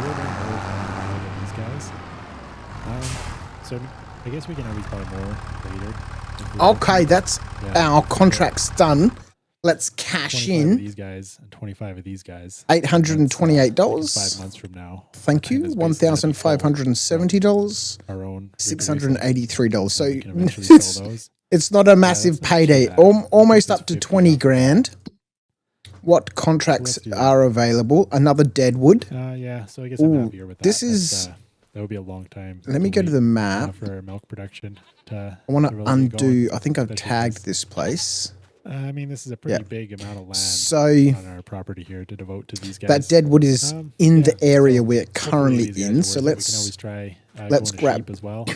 really don't know more than these guys. So I guess we can always buy more later. Okay, that's our contract's done. Let's cash 25 in. Of these guys and 25 of these guys. $828. 5 months from now. Thank you. $1,570. Our own $683. So those. it's not a massive payday. Almost up to 20 grand. What contracts are available? Another Deadwood. Yeah, so I guess I'm happier with that. This is... that would be a long time. Let me go to the map. For our milk production. I want to undo... I think I've tagged this place. I mean, this is a pretty big amount of land on our property here to devote to these guys. That Deadwood is in the area we're currently in. So let's grab... as well.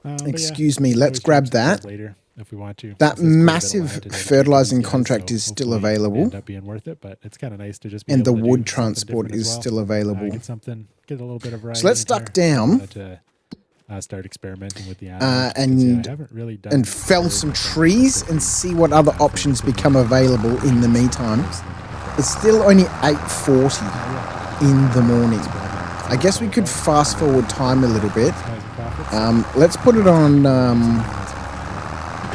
Excuse me, let's grab that. Later. If we want to. That massive fertilizing contract is still available. End up being worth it, but it's kind of nice to just be and the able to wood transport is still available. Get a little bit of variety. So let's duck down to start experimenting with the animals. and fell some trees and see what other options become available in the meantime. It's still only 8:40 in the morning. I guess we could fast forward time a little bit. Let's put it on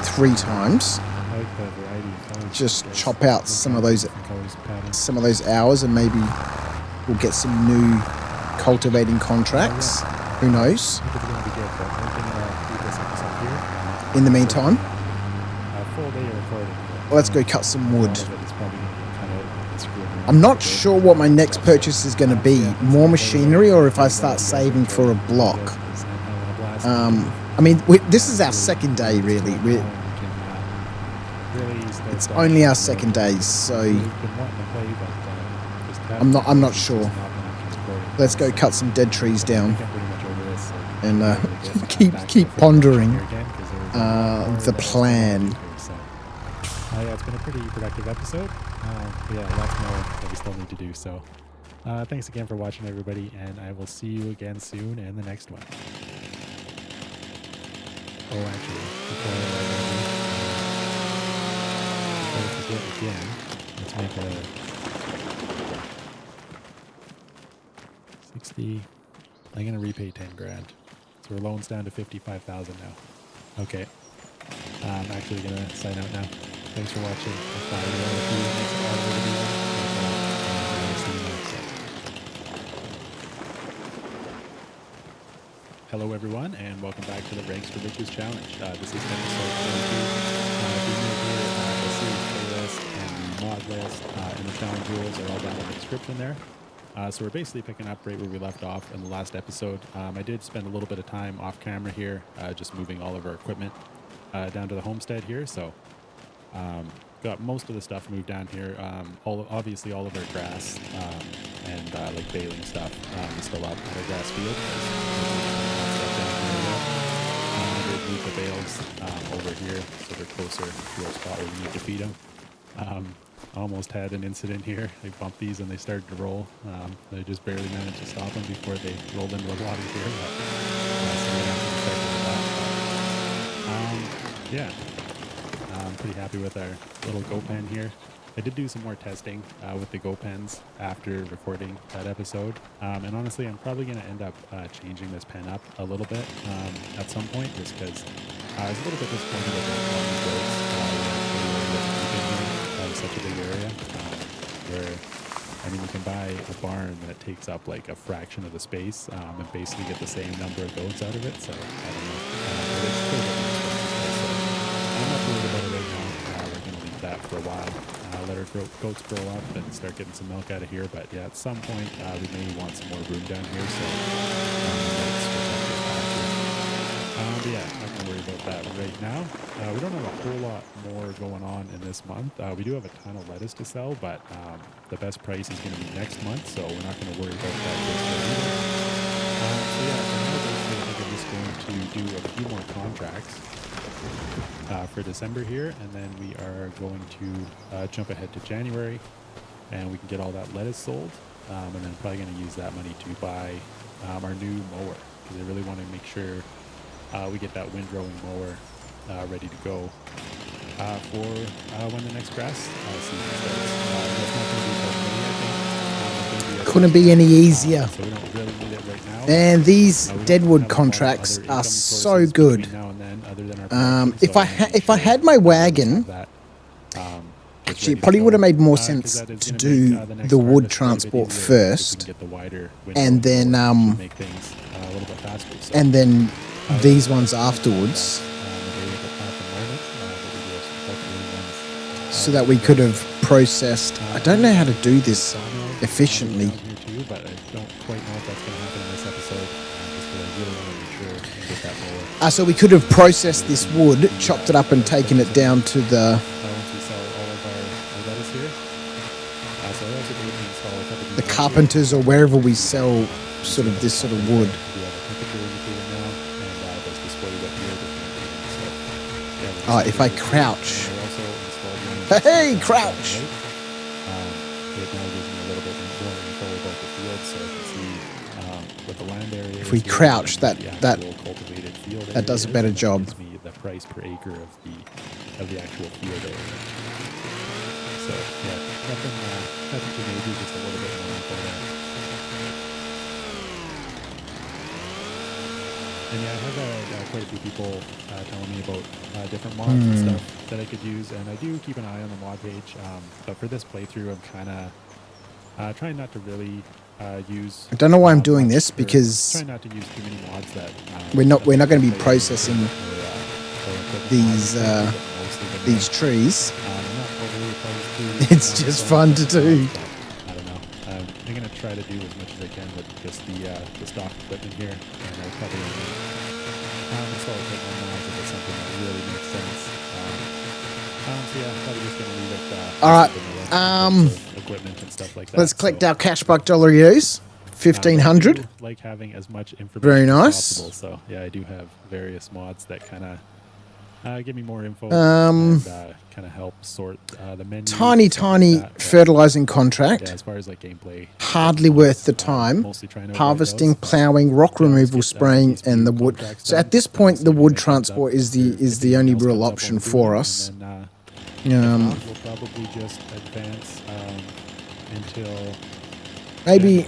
3 times. Just chop out some of those hours, and maybe we'll get some new cultivating contracts. Who knows? In the meantime, let's go cut some wood. I'm not sure what my next purchase is going to be. More machinery, or if I start saving for a block. I mean, this is our second day, really. It's only our second day, so I'm not sure. Let's go cut some dead trees down and keep pondering the plan. Yeah, it's been a pretty productive episode. Yeah, lots more that we still need to do. So, thanks again for watching, everybody, and I will see you again soon in the next one. Oh, actually, before I forget again, let's make a 60. I'm gonna repay 10 grand, so our loan's down to 55,000 now. Okay, I'm actually gonna sign out now. Thanks for watching. Hello everyone, and welcome back to the Ranks for Riches Challenge. This is episode 22. The series playlist and the mod list and the challenge rules are all down in the description there. So we're basically picking up right where we left off in the last episode. I did spend a little bit of time off camera here, just moving all of our equipment down to the homestead here. So got most of the stuff moved down here. Obviously all of our grass and like baling stuff is still up at our grass field. Move the bales over here so they're closer to our spot where we need to feed them. Almost had an incident here. I bumped these and they started to roll. I just barely managed to stop them before they rolled into the water here. Yeah, I'm pretty happy with our little go pen here. I did do some more testing with the go pens after recording that episode. And honestly, I'm probably going to end up changing this pen up a little bit at some point, just because I was a little bit disappointed with the goats. Such a big area where, I mean, you can buy a barn that takes up like a fraction of the space and basically get the same number of goats out of it. So I don't know. I'm not worried about it right now. We're going to leave that for a while. Let our goats grow up and start getting some milk out of here. But yeah, at some point we may want some more room down here. So but yeah, not going to worry about that right now. We don't have a whole lot more going on in this month. We do have a ton of lettuce to sell, but the best price is going to be next month, so we're not going to worry about that this year either. So yeah, for now, basically, I think I'm just going to do a few more contracts for December here, and then we are going to jump ahead to January, and we can get all that lettuce sold, and then probably going to use that money to buy our new mower, because I really want to make sure we get that windrowing mower ready to go for when the next grass season starts. That's not going to be till May, I think. couldn't be any easier. So we don't really need it right now. And these We don't deadwood have a lot of contracts other are income so sources good. between now and then, other than our production, If so I wanna make if I sure had my that we wagon, have that, just actually, it ready to probably go. would have made more 'Cause sense that is to gonna do make, the next the wood harvest quite a bit transport easier if we first, can get the wider window and then should make things a little bit faster. So, and then yeah, these ones that's afterwards, available at the moment, but we do have some cultivated ones, so that we could have processed. I don't know how to do this sawmill efficiently. down here too, but I don't quite know if that's going to happen in this episode. Just because I really want to make sure and get that mower. So we could have processed this wood, chopped it up, and taken it down to the Once we sell all of our lettuce here, so I also do install a couple of the these carpenters or wherever we sell sort of this sort of wood. We have a temperature indicator now, and that's displayed up here. So, yeah, Oh, if I crouch. and we also installed one Hey, down crouch! the right. It now gives me a little bit more info about the field, so I can see what the land area If is we here, crouch, and that- the that- actual cultivated field that does a area better is, and job. Gives me the price per acre of the actual field area. So yeah, nothing too major, just a little bit more info there. And yeah, I have quite a few people telling me about different mods and stuff that I could use, and I do keep an eye on the mod page. But for this playthrough, I'm kind of trying not to really use. I don't know why I'm doing much, this, or because trying not to use too many mods that we're not that going to be play processing or equipment these, mods, but mostly vanilla. these trees. I'm not totally opposed to It's just fun to do. I don't know. I'm going to try to do as much as I can with just the stock equipment here, and I'll probably install equipment mods if it's something that really makes sense. So yeah, I'm probably just going to leave it. All right, Equipment and stuff like that. Let's collect So, our cash buck dollarios. I 1,500. do like having as much information Very as nice. possible. So yeah, I do have various mods that kind of give me more info Um, and kind of help sort the menu. Tiny, stuff like tiny that. But, fertilizing contract. yeah, as far as like gameplay, Hardly worth the time. mostly trying to avoid Harvesting, those. ploughing, rock Yeah, let's removal, get, spraying, these and the few wood. contracts So done. at this point, So the if wood anything comes transport up, is the or is if the only anything else real comes up option while we're for doing it, us. and then, if not, Um, we'll probably just advance until.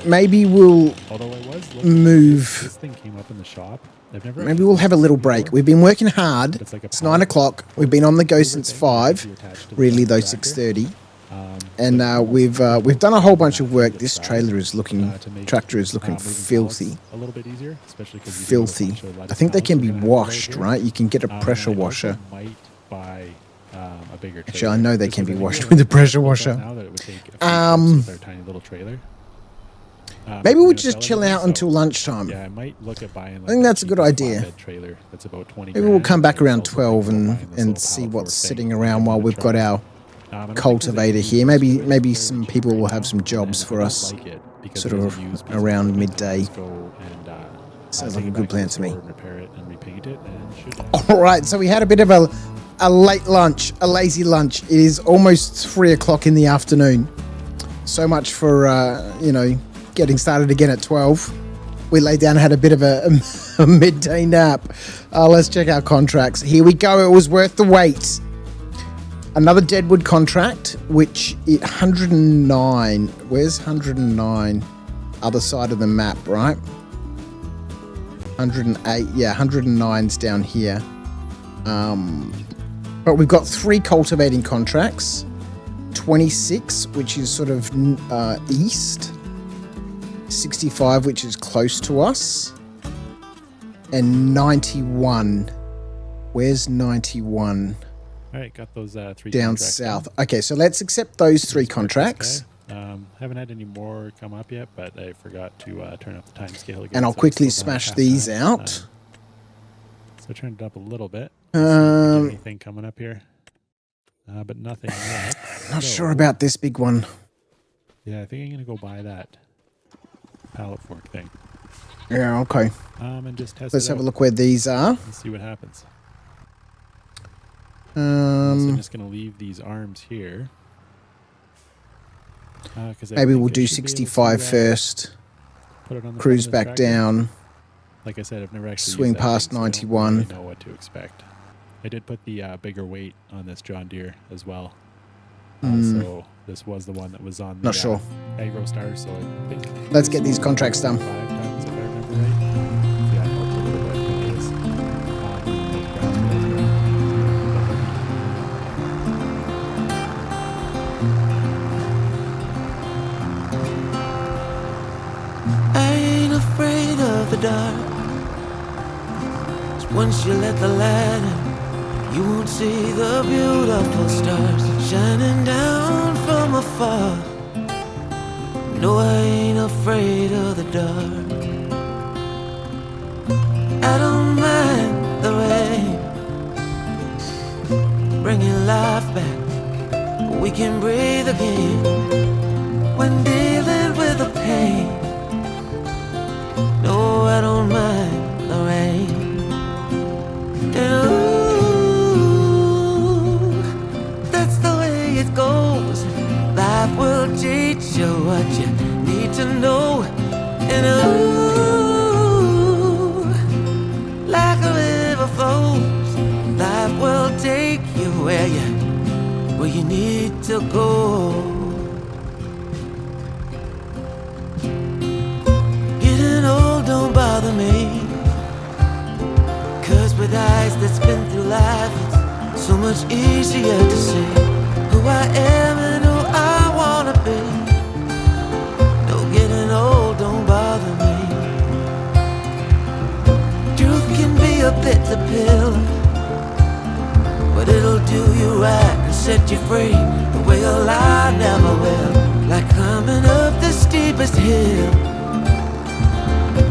maybe we'll Although I was looking, move. This thing came up in the shop. I've never. Maybe actually we'll have a used little this break. before. We've been working hard. But it's like a It's 9 pallet o'clock. We've been on the go mover since thing that 5. you attach to the Really front though, tractor. 6:30. But And almost we've done a whole bunch of to work. get This started, trailer is looking to make, tractor is looking moving filthy. pallets a little bit easier, especially 'cause you do have a Filthy. bunch of lettuce I think they pallets can we're be gonna have to load washed, here. right? You can get a And pressure I also washer. might buy a bigger trailer. Actually, I know they just can 'cause be I washed realize with a that pressure built washer. up now that it would take a few trips with our tiny little trailer. Maybe we're we'll gonna just sell chill everything, out until so, lunchtime. yeah, I might look at buying. Like think that's a good cheapest idea. flatbed trailer that's about 20 Maybe we'll grand, come back but I was around also 12 thinking about and buying this little see pallet what's fork sitting thing, around while give it a we've got try. our And I think 'cause cultivator it here. used Maybe is maybe fairly some cheap people right will now, have some and jobs for I us. like it because sort it is a of used piece around equipment. I can midday. just go and Sounds take like a it good back plan the to me. store and repair it and repaint it, and should All right, so we had a bit of a late lunch, a lazy lunch. It is almost 3 o'clock in the afternoon. So much for getting started again at 12. We laid down and had a bit of a midday nap. Let's check our contracts. Here we go. It was worth the wait. Another Deadwood contract, which 109. Where's 109? Other side of the map, right? 108. Yeah, 109's down here. But we've got 3 cultivating contracts. 26, which is sort of east. 65, which is close to us. And 91. Where's 91? All right, got those 3 Down contracts south. Okay, so let's accept those 3 Let's contracts. Okay. Haven't had any more come up yet, but I forgot to turn up the time scale again. And I'll so it's quickly still down smash half these time. out. So I turned it up a little bit. See if we get Um, anything coming up here, but nothing yet. Not So, sure about this big one. Yeah, I think I'm gonna go buy that pallet fork thing. Yeah, okay. And just test Let's it have a out look where these are. and see what happens. So I'm Um, just gonna leave these arms here. 'Cause I maybe think we'll I do should be able 65 to, first. put it on the Cruise front of back the tractor. down. Like I said, I've never actually Swing used that past thing, so I don't 91. really know what to expect. I did put the bigger weight on this John Deere as well, Mm. so this was the one that was on the Not sure. Agro Star, so I think Let's get these contracts done. 5 times, if I remember right. Yeah, it helped a little bit, but it was I ain't afraid of the dark. 'Cause once you let the light in, you won't see the beautiful stars shining down from afar. No, I ain't afraid of the dark. I don't mind the rain, bringing life back. We can breathe again when dealing with the pain. No, I don't mind the rain. And ooh, that's the way it goes. Life will teach you what you need to know. And ooh, like a river flows, life will take you where you need to go. Getting old don't bother me, 'cause with eyes that's been through life, it's so much easier to see who I am and who I wanna be. No, getting old don't bother me. Truth can be a bitter pill, but it'll do you right and set you free the way a lie never will. Like climbing up the steepest hill,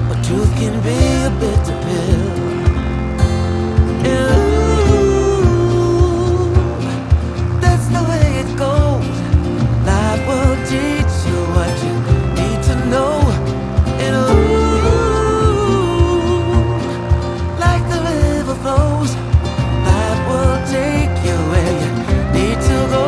but truth can be a bitter pill. Ooh, that's the way it goes. Life will teach you what you need to know. And ooh, like the river flows, life will take you where you need to go.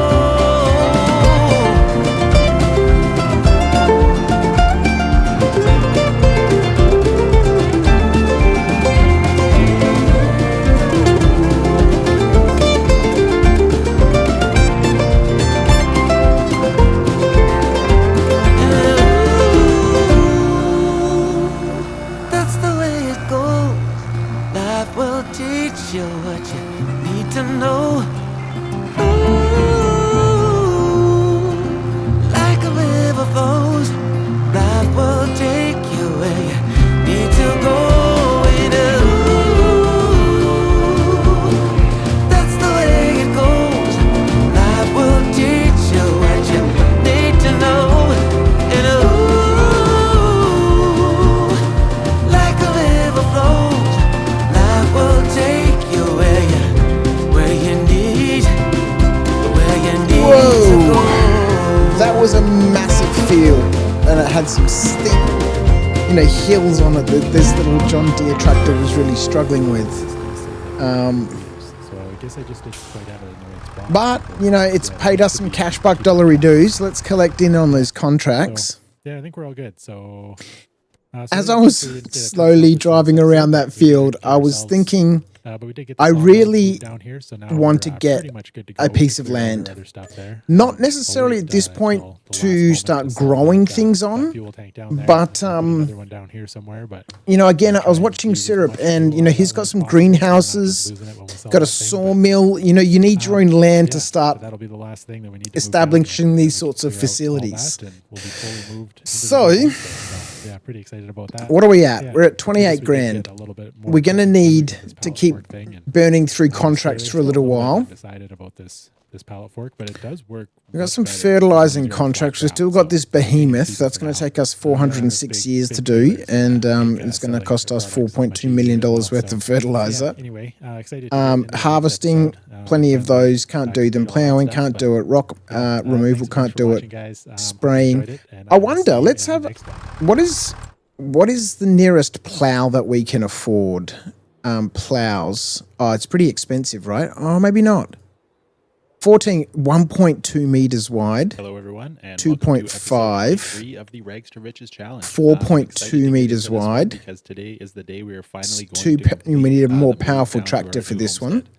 That's the way it goes. Life will teach you what you need to know. Ooh, like a river flows, life will take you where you need to go. And ooh, that's the way it goes. Life will teach you what you need to know. And ooh, like a river flows, life will take you where you need to go. That was a massive field, and it had some steep, hills on it that this little John Deere tractor was really struggling with. So I guess I just did quite out of the annoyance spot. But, it's paid us some cash buck dollary dues. Let's collect in on those contracts. So, yeah, I think we're all good. So, As I was slowly driving around that field, I was thinking but we did get I really down here, so now want to we're, get pretty much good to a go. piece of We got our land. other stuff there. not necessarily at this point The last to moment start sell growing that, things that on. fuel tank down there. But, We'll put another one down here somewhere, but Again, I was try watching and use as Syrup, much and, fuel out he's of got it some as possible, so we're not just greenhouses, losing it when we sell got a that thing, but, sawmill. You need your own land to yeah, start so that'll be the last thing that we need to move down establishing here. these We sorts can of figure out all facilities. that, and we'll be fully moved into the So, new home, so, yeah, pretty excited about that. What are we at? Yeah, We're at I guess 28 we did grand. get a little bit more We're going to focused into need this to pallet keep fork thing, and burning through so contracts there's for a still little bit while. undecided about this pallet fork, but it does work. We've got much some better fertilizing than zero flat contracts. We've ground, still got so this we can see behemoth. this That's going to now. take us This 406 big- years big to do, dealers, and big, it's going to selling cost us products is much 4.2 million easier as dollars well, worth so, of fertilizer. yeah, anyway, excited to get into the next Harvesting, episode. plenty of Finally those. Can't back do to them. doing all that Plowing, stuff, can't but, do it. Rock yeah, removal, thanks so much can't for do watching, it. guys. Hope you Spraying. enjoyed it, and I will see wonder. you Let's in have. the next one. What is the nearest plow that we can afford? Plows. Oh, it's pretty expensive, right? Oh, maybe not. 1.2 meters wide. Hello, everyone, and 2.5 of the Rags to Riches Challenge. 4.2 meters wide. Because today is the day we are finally going Two. to complete, We need a more the move powerful down to our tractor for new this one. homestead.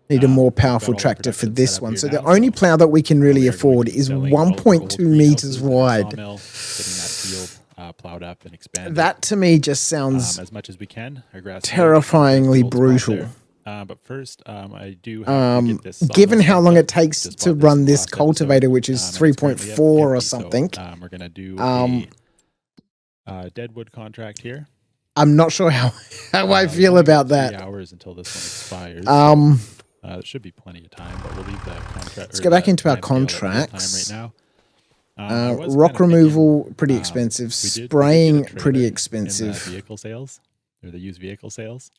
Need a more we've got powerful all the tractor for production this set up one. here So the now, only plow that we can really we are going to afford be is selling all of our 1.2 old meters greenhouses and our wide. sawmill, getting that field plowed up and expanded. That to me just sounds as much as we can. Our grass terrifyingly field, there's the old spot brutal. there. But first, I do have to get this sawmill Given how set long up. it takes Just to bought run this last episode, cultivator, which is and it's currently 3.4 or empty, something, so, we're gonna do a deadwood contract here. I'm not sure how I feel about 3 that. hours until this one expires. There should be plenty of time, but we'll leave that contract. Let's go back into our contracts. Right now. Rock removal, pretty expensive. We did get a Spraying, trailer pretty in the expensive. vehicle sales, or the used vehicle sales.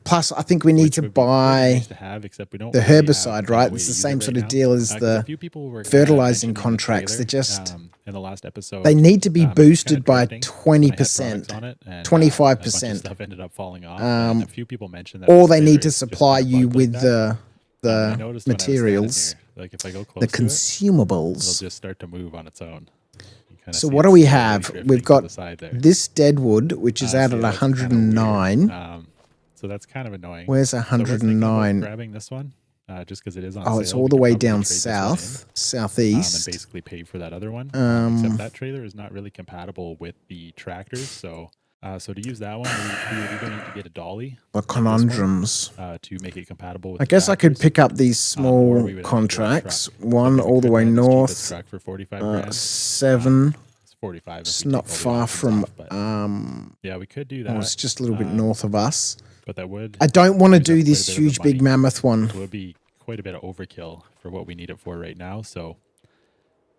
Plus, I think we need Which to would be really buy nice to have, except we don't the really have herbicide, a right? way It's to the use same it sort right of deal now. as 'Cause the a few people were fertilizing mentioning the contracts. They're trailer, just, in the last episode. they need to be It was boosted kinda by drifting when I had 20%, products on it, and, 25%. a bunch of stuff ended up falling off, and a few people mentioned that or this they need trailer to is just supply kinda you bugged with like that. the I noticed when I was standing materials, here, like if I go close the to it, it'll consumables. just start to move on its own. You kinda So see what it do we slowly have? drifting We've to got the side there. this deadwood, which is out So at yeah, that's kinda weird. 109. So that's kind of annoying. Where's So I was thinking about 109? grabbing this one, just because it is on Oh, sale. it's all We the could way probably down trade this one in, south, and southeast. basically pay for that other one. Um, Except that trailer is not really compatible with the tractors. So to use that one, we would either need to get a dolly The like this one, conundrums. to make it compatible with I the guess I could tractors, pick up these or small we would have to get a contracts. truck. One But we all the could way buy this cheapest north, truck for 45 grand. 7. It's 45. It's if we not take all the far options from. off, but yeah, we could do Oh, that. it's just a little bit north of us. But that would. I don't want to use up do quite a this bit of the huge big money. mammoth one. It would be quite a bit of overkill for what we need it for right now. So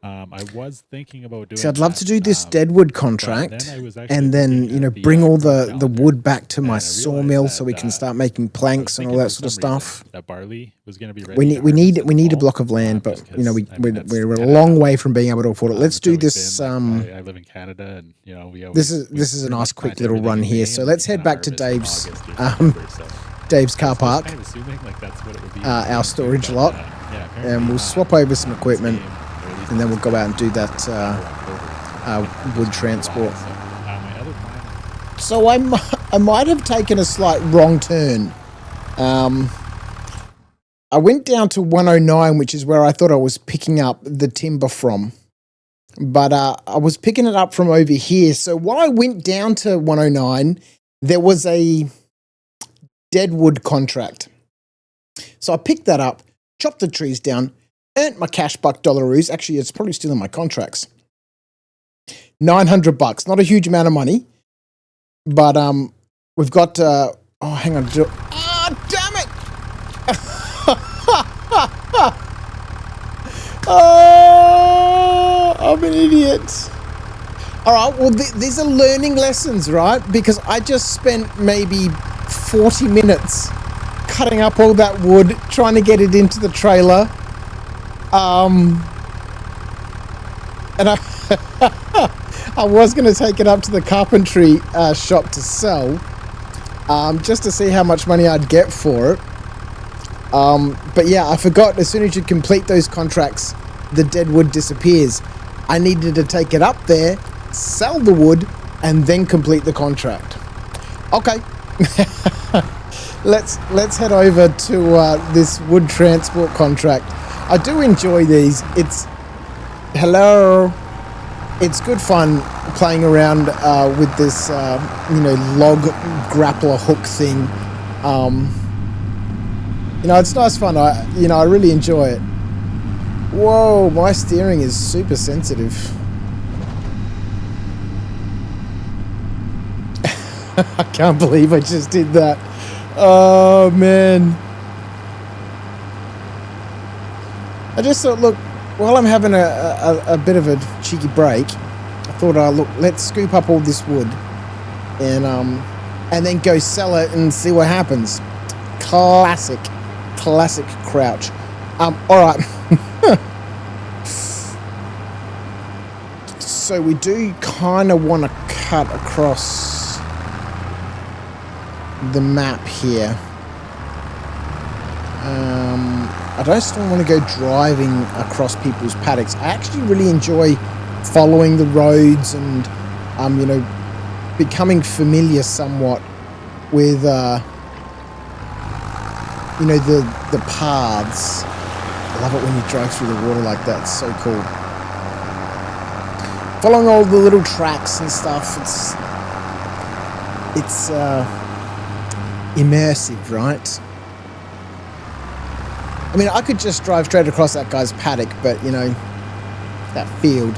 I was thinking about doing. See, I'd love that, to do this deadwood contract, then I was actually and then looking at bring all the calendar, wood back to and my I realized sawmill so that, we can start making I was planks and all thinking that for sort of some reason stuff. that barley was going to be ready. We to need harvest in the a fall, block of land, but just we 'cause, I mean, that's we're a kinda long how, way from being able to afford it. Let's it's do always this. been. Like, I live in Canada, and we always, This is a pretty nice much quick plant little everything run in here. May, So and let's we head kinda back to harvest in Dave's August or September, so. Dave's car I was park, kind of assuming like that's what it would be. our storage lot, Yeah, and we'll swap over some equipment, and then we'll go out and do that wood transport. My other plan. So I might have taken a slight wrong turn. I went down to 109, which is where I thought I was picking up the timber from. But I was picking it up from over here. So while I went down to 109, there was a deadwood contract. So I picked that up, chopped the trees down, earned my cash buck dollaroos. Actually, it's probably still in my contracts. $900, not a huge amount of money. But we've got, oh, hang on. Damn it! Oh, I'm an idiot. All right, well, these are learning lessons, right? Because I just spent maybe 40 minutes cutting up all that wood, trying to get it into the trailer. And I was going to take it up to the carpentry shop to sell, just to see how much money I'd get for it. But yeah, I forgot, as soon as you complete those contracts, the dead wood disappears. I needed to take it up there, sell the wood, and then complete the contract. Okay. Let's head over to this wood transport contract. I do enjoy these. Hello. It's good fun playing around with this, log grappler hook thing. It's nice fun. I really enjoy it. Whoa, my steering is super sensitive. I can't believe I just did that. Oh, man. I just thought, look, while I'm having a bit of a cheeky break, I thought, look, let's scoop up all this wood and then go sell it and see what happens. Classic crouch. All right. So we do kind of want to cut across the map here. I don't still want to go driving across people's paddocks. I actually really enjoy following the roads and, becoming familiar somewhat with you know, the paths. I love it when you drive through the water like that. It's so cool. Following all the little tracks and stuff. It's immersive, right? I mean, I could just drive straight across that guy's paddock, but you know, that field,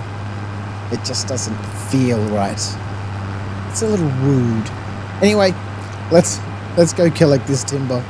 it just doesn't feel right. It's a little rude. Anyway, let's go collect this timber.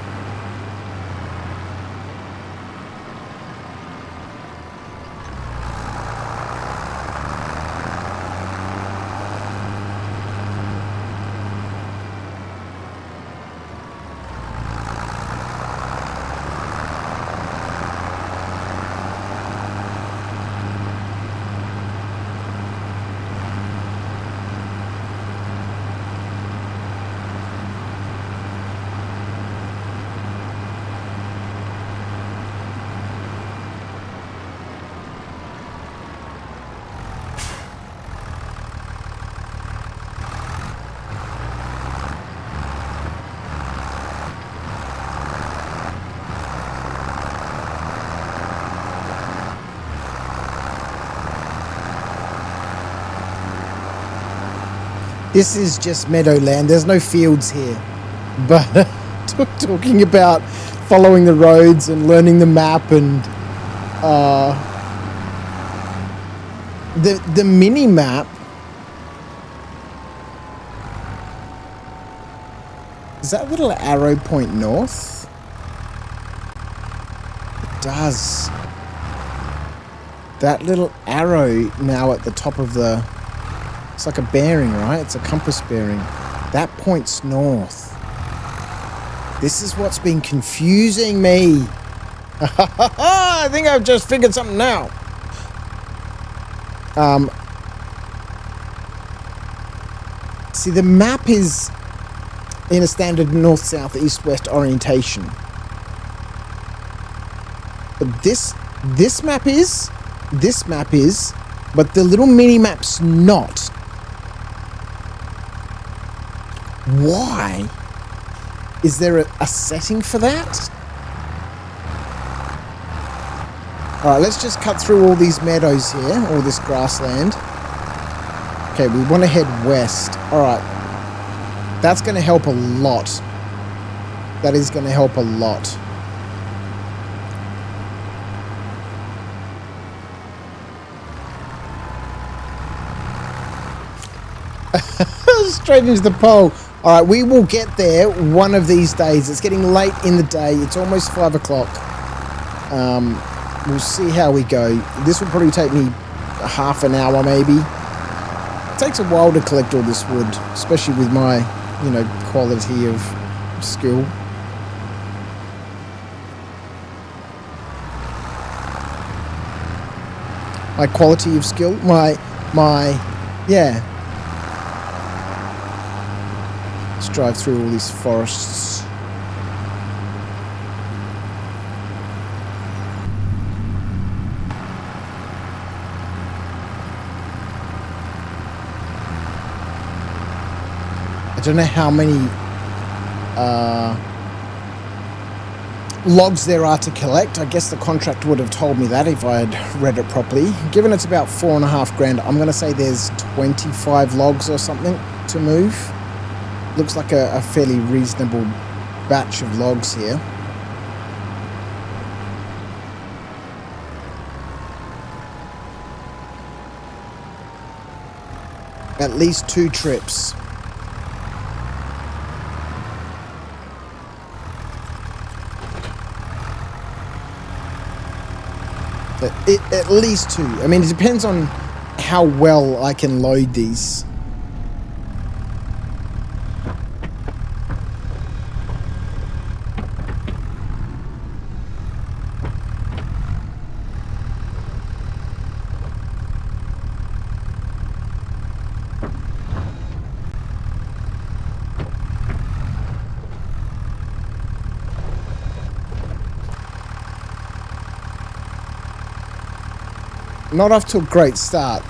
This is just meadowland. There's no fields here. But talking about following the roads and learning the map and the mini map. Does that little arrow point north? It does. That little arrow now at the top of the... It's like a bearing, right? It's a compass bearing. That points north. This is what's been confusing me. I think I've just figured something out. See, the map is in a standard north, south, east, west orientation. But this map is, but the little mini map's not. Why? Is there a setting for that? Alright, let's just cut through all these meadows here, all this grassland. Okay, we want to head west. Alright. That's going to help a lot. That is going to help a lot. Straight into the pole. All right, we will get there one of these days. It's getting late in the day. It's almost 5 o'clock. We'll see how we go. This will probably take me half an hour, maybe. It takes a while to collect all this wood, especially with my, you know, quality of skill. My quality of skill? Yeah. Let's drive through all these forests. I don't know how many logs there are to collect. I guess the contract would have told me that if I had read it properly. Given it's about $4.5 grand, I'm going to say there's 25 logs or something to move. Looks like a fairly reasonable batch of logs here. At least 2 trips. At least 2. I mean, it depends on how well I can load these. Not off to a great start.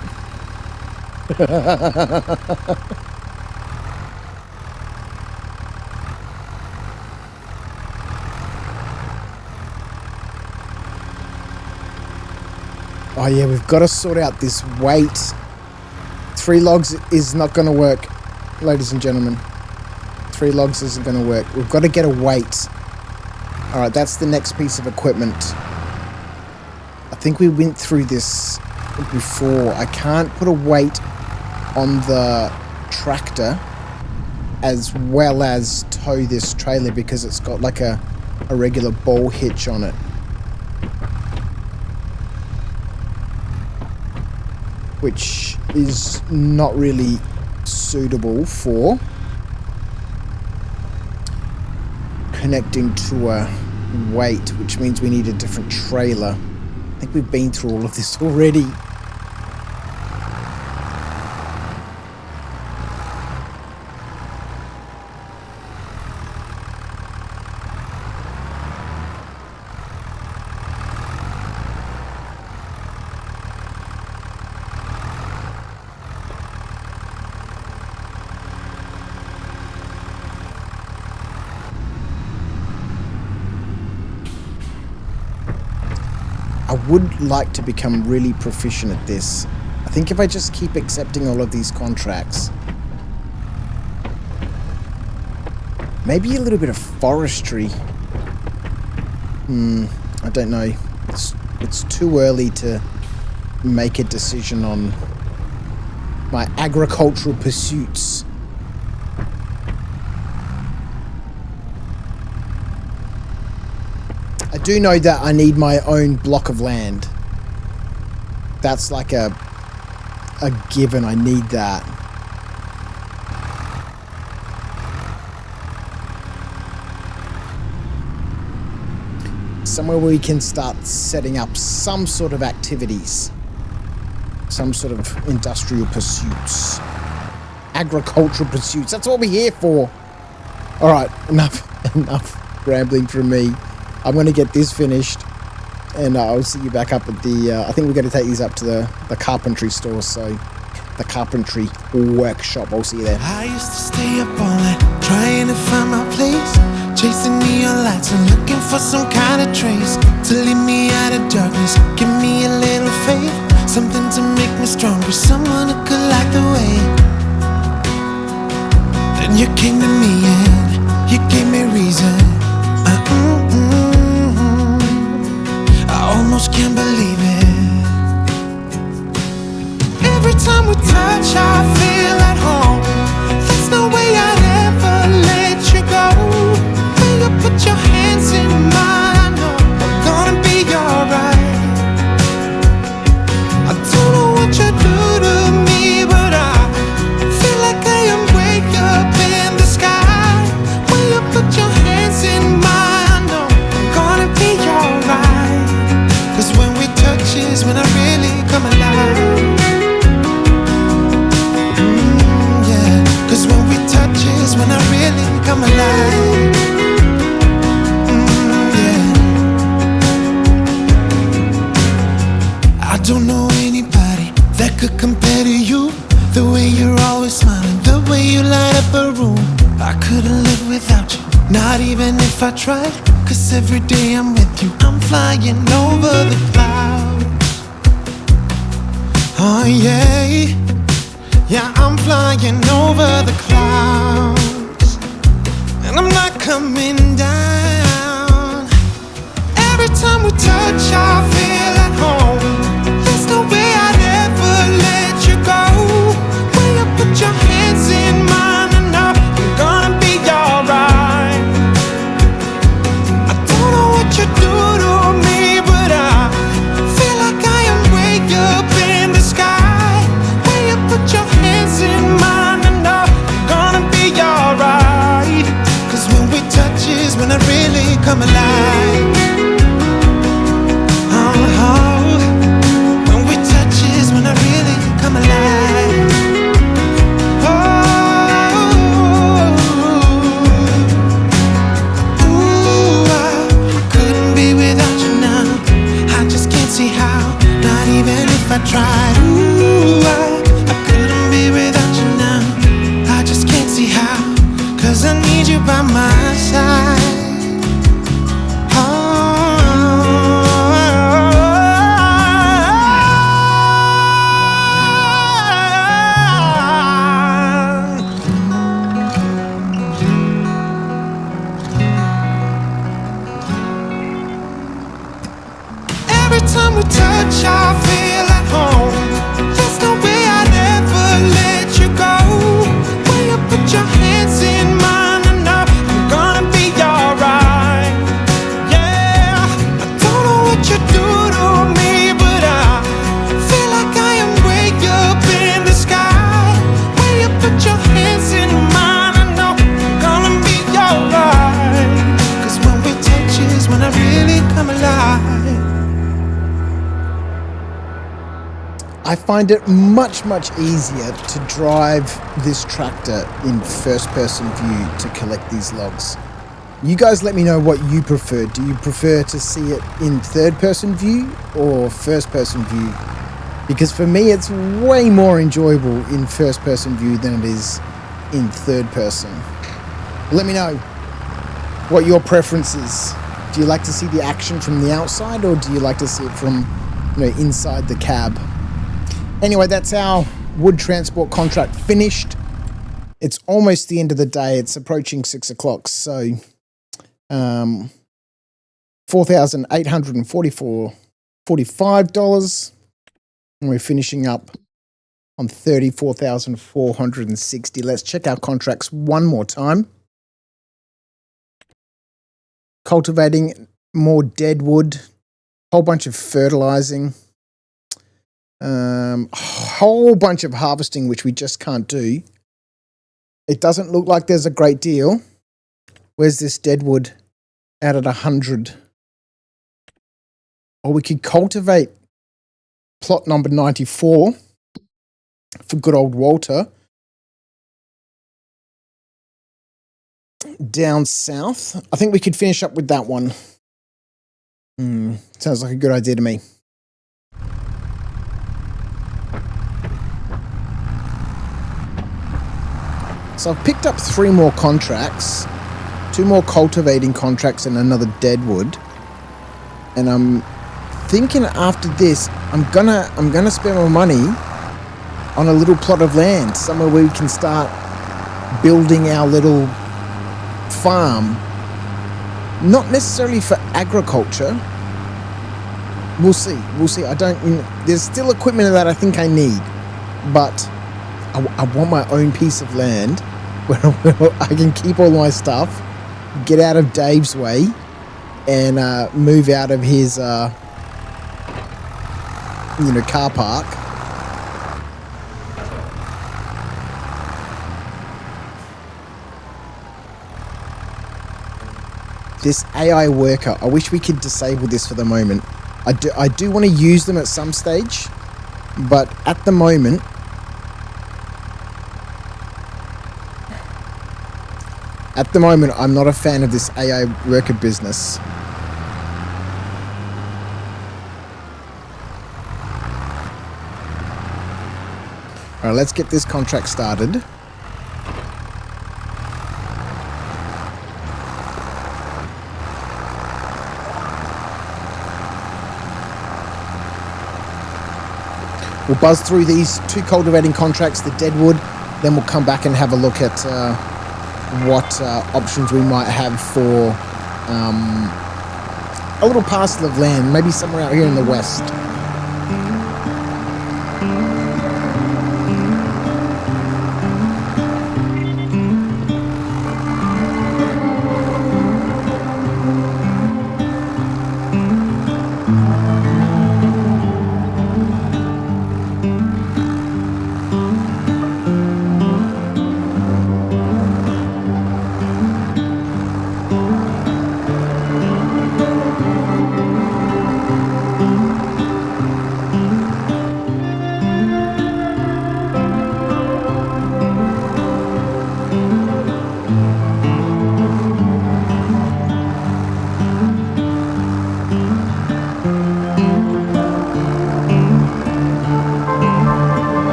Oh yeah, we've got to sort out this weight. 3 logs is not going to work, ladies and gentlemen. 3 logs isn't going to work. We've got to get a weight. All right, that's the next piece of equipment. I think we went through this before. I can't put a weight on the tractor as well as tow this trailer because it's got like a regular ball hitch on it. Which is not really suitable for connecting to a weight, which means we need a different trailer. I think we've been through all of this already. I would like to become really proficient at this. I think if I just keep accepting all of these contracts, maybe a little bit of forestry. I don't know. It's too early to make a decision on my agricultural pursuits. I do know that I need my own block of land. That's like a given. I need that. Somewhere where we can start setting up some sort of activities. Some sort of industrial pursuits. Agricultural pursuits. That's what we're here for. Alright, enough rambling from me. I'm going to get this finished, and I'll see you back up at the, I think we're going to take these up to the carpentry store, so the carpentry workshop. I'll see you there. I used to stay up all night trying to find my place, chasing neon lights and looking for some kind of trace to lead me out of darkness, give me a little faith, something to make me stronger, someone who could light the way. Then you came to me and you gave me reason. I almost can't believe it. Every time we touch, I feel at home. There's no way I'd ever let you go. When you put your hands in mine, I know I'm gonna be alright. I don't know what you do to me, but I feel like I am way up in the sky. When you put your hands in mine, I know I'm gonna be alright. 'Cause when we touch is when I really come alive. Yeah. 'Cause when we touch is when I really come alive. Yeah. I don't know anybody that could compare to you. The way you're always smiling, the way you light up a room. I couldn't live without you, not even if I tried. 'Cause every day I'm with you, I'm flying over the clouds. Oh yeah, yeah, I'm flying over the clouds. And I'm not coming down. Every time we touch, I feel at home. There's no way I'd ever let you go. When you put your hands in mine, I know I'm gonna be alright. You do to me, but I feel like I am way up in the sky. When you put your hands in mine, I know I'm gonna be alright. 'Cause when we touch is when I really come alive. Oh, oh. I find it much easier to drive this tractor in first-person view to collect these logs. You guys let me know what you prefer. Do you prefer to see it in third-person view or first-person view? Because for me, it's way more enjoyable in first-person view than it is in third-person. Let me know what your preference is. Do you like to see the action from the outside, or do you like to see it from, inside the cab? Anyway, that's our wood transport contract finished. It's almost the end of the day. It's approaching 6 o'clock. So, $4,845. And we're finishing up on $34,460. Let's check our contracts one more time. Cultivating more dead wood, whole bunch of fertilizing, whole bunch of harvesting, which we just can't do. It doesn't look like there's a great deal. Where's this dead wood out at 100? Or we could cultivate plot number 94 for good old Walter. Down south. I think we could finish up with that one. Sounds like a good idea to me. So I've picked up 3 more contracts, 2 more cultivating contracts and another deadwood. And I'm thinking after this, I'm gonna spend my money on a little plot of land, somewhere where we can start building our little farm. Not necessarily for agriculture. We'll see. There's still equipment that I think I need, but I want my own piece of land where I can keep all my stuff, get out of Dave's way, and move out of his, car park. This AI worker, I wish we could disable this for the moment. I do want to use them at some stage, but at the moment, I'm not a fan of this AI worker business. All right, let's get this contract started. We'll buzz through these 2 cultivating contracts, the deadwood, then we'll come back and have a look at what options we might have for a little parcel of land, maybe somewhere out here in the west.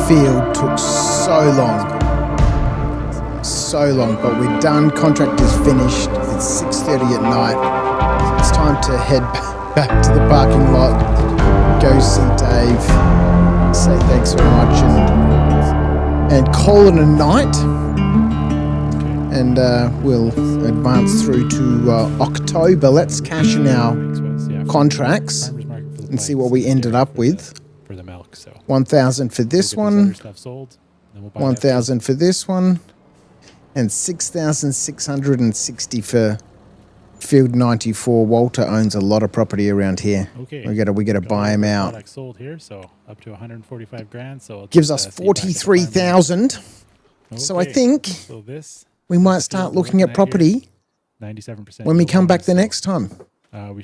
field took so long, but we're done. Contract is finished. It's 6:30 at night. It's time to head back to the parking lot, go see Dave, say thanks very much, and call it a night. And we'll advance through to October. Let's cash in our contracts and see what we ended up with. For the milk, so 1,000 for this one, stuff sold, then we'll buy 1,000 for this one, and 6,660 for Field 94. Walter owns a lot of property around here. Okay. We gotta buy him out. Product sold here, so up to 145 grand. So Gives us 43,000. So I think so this we might start looking at property 97% when we come back the next time. We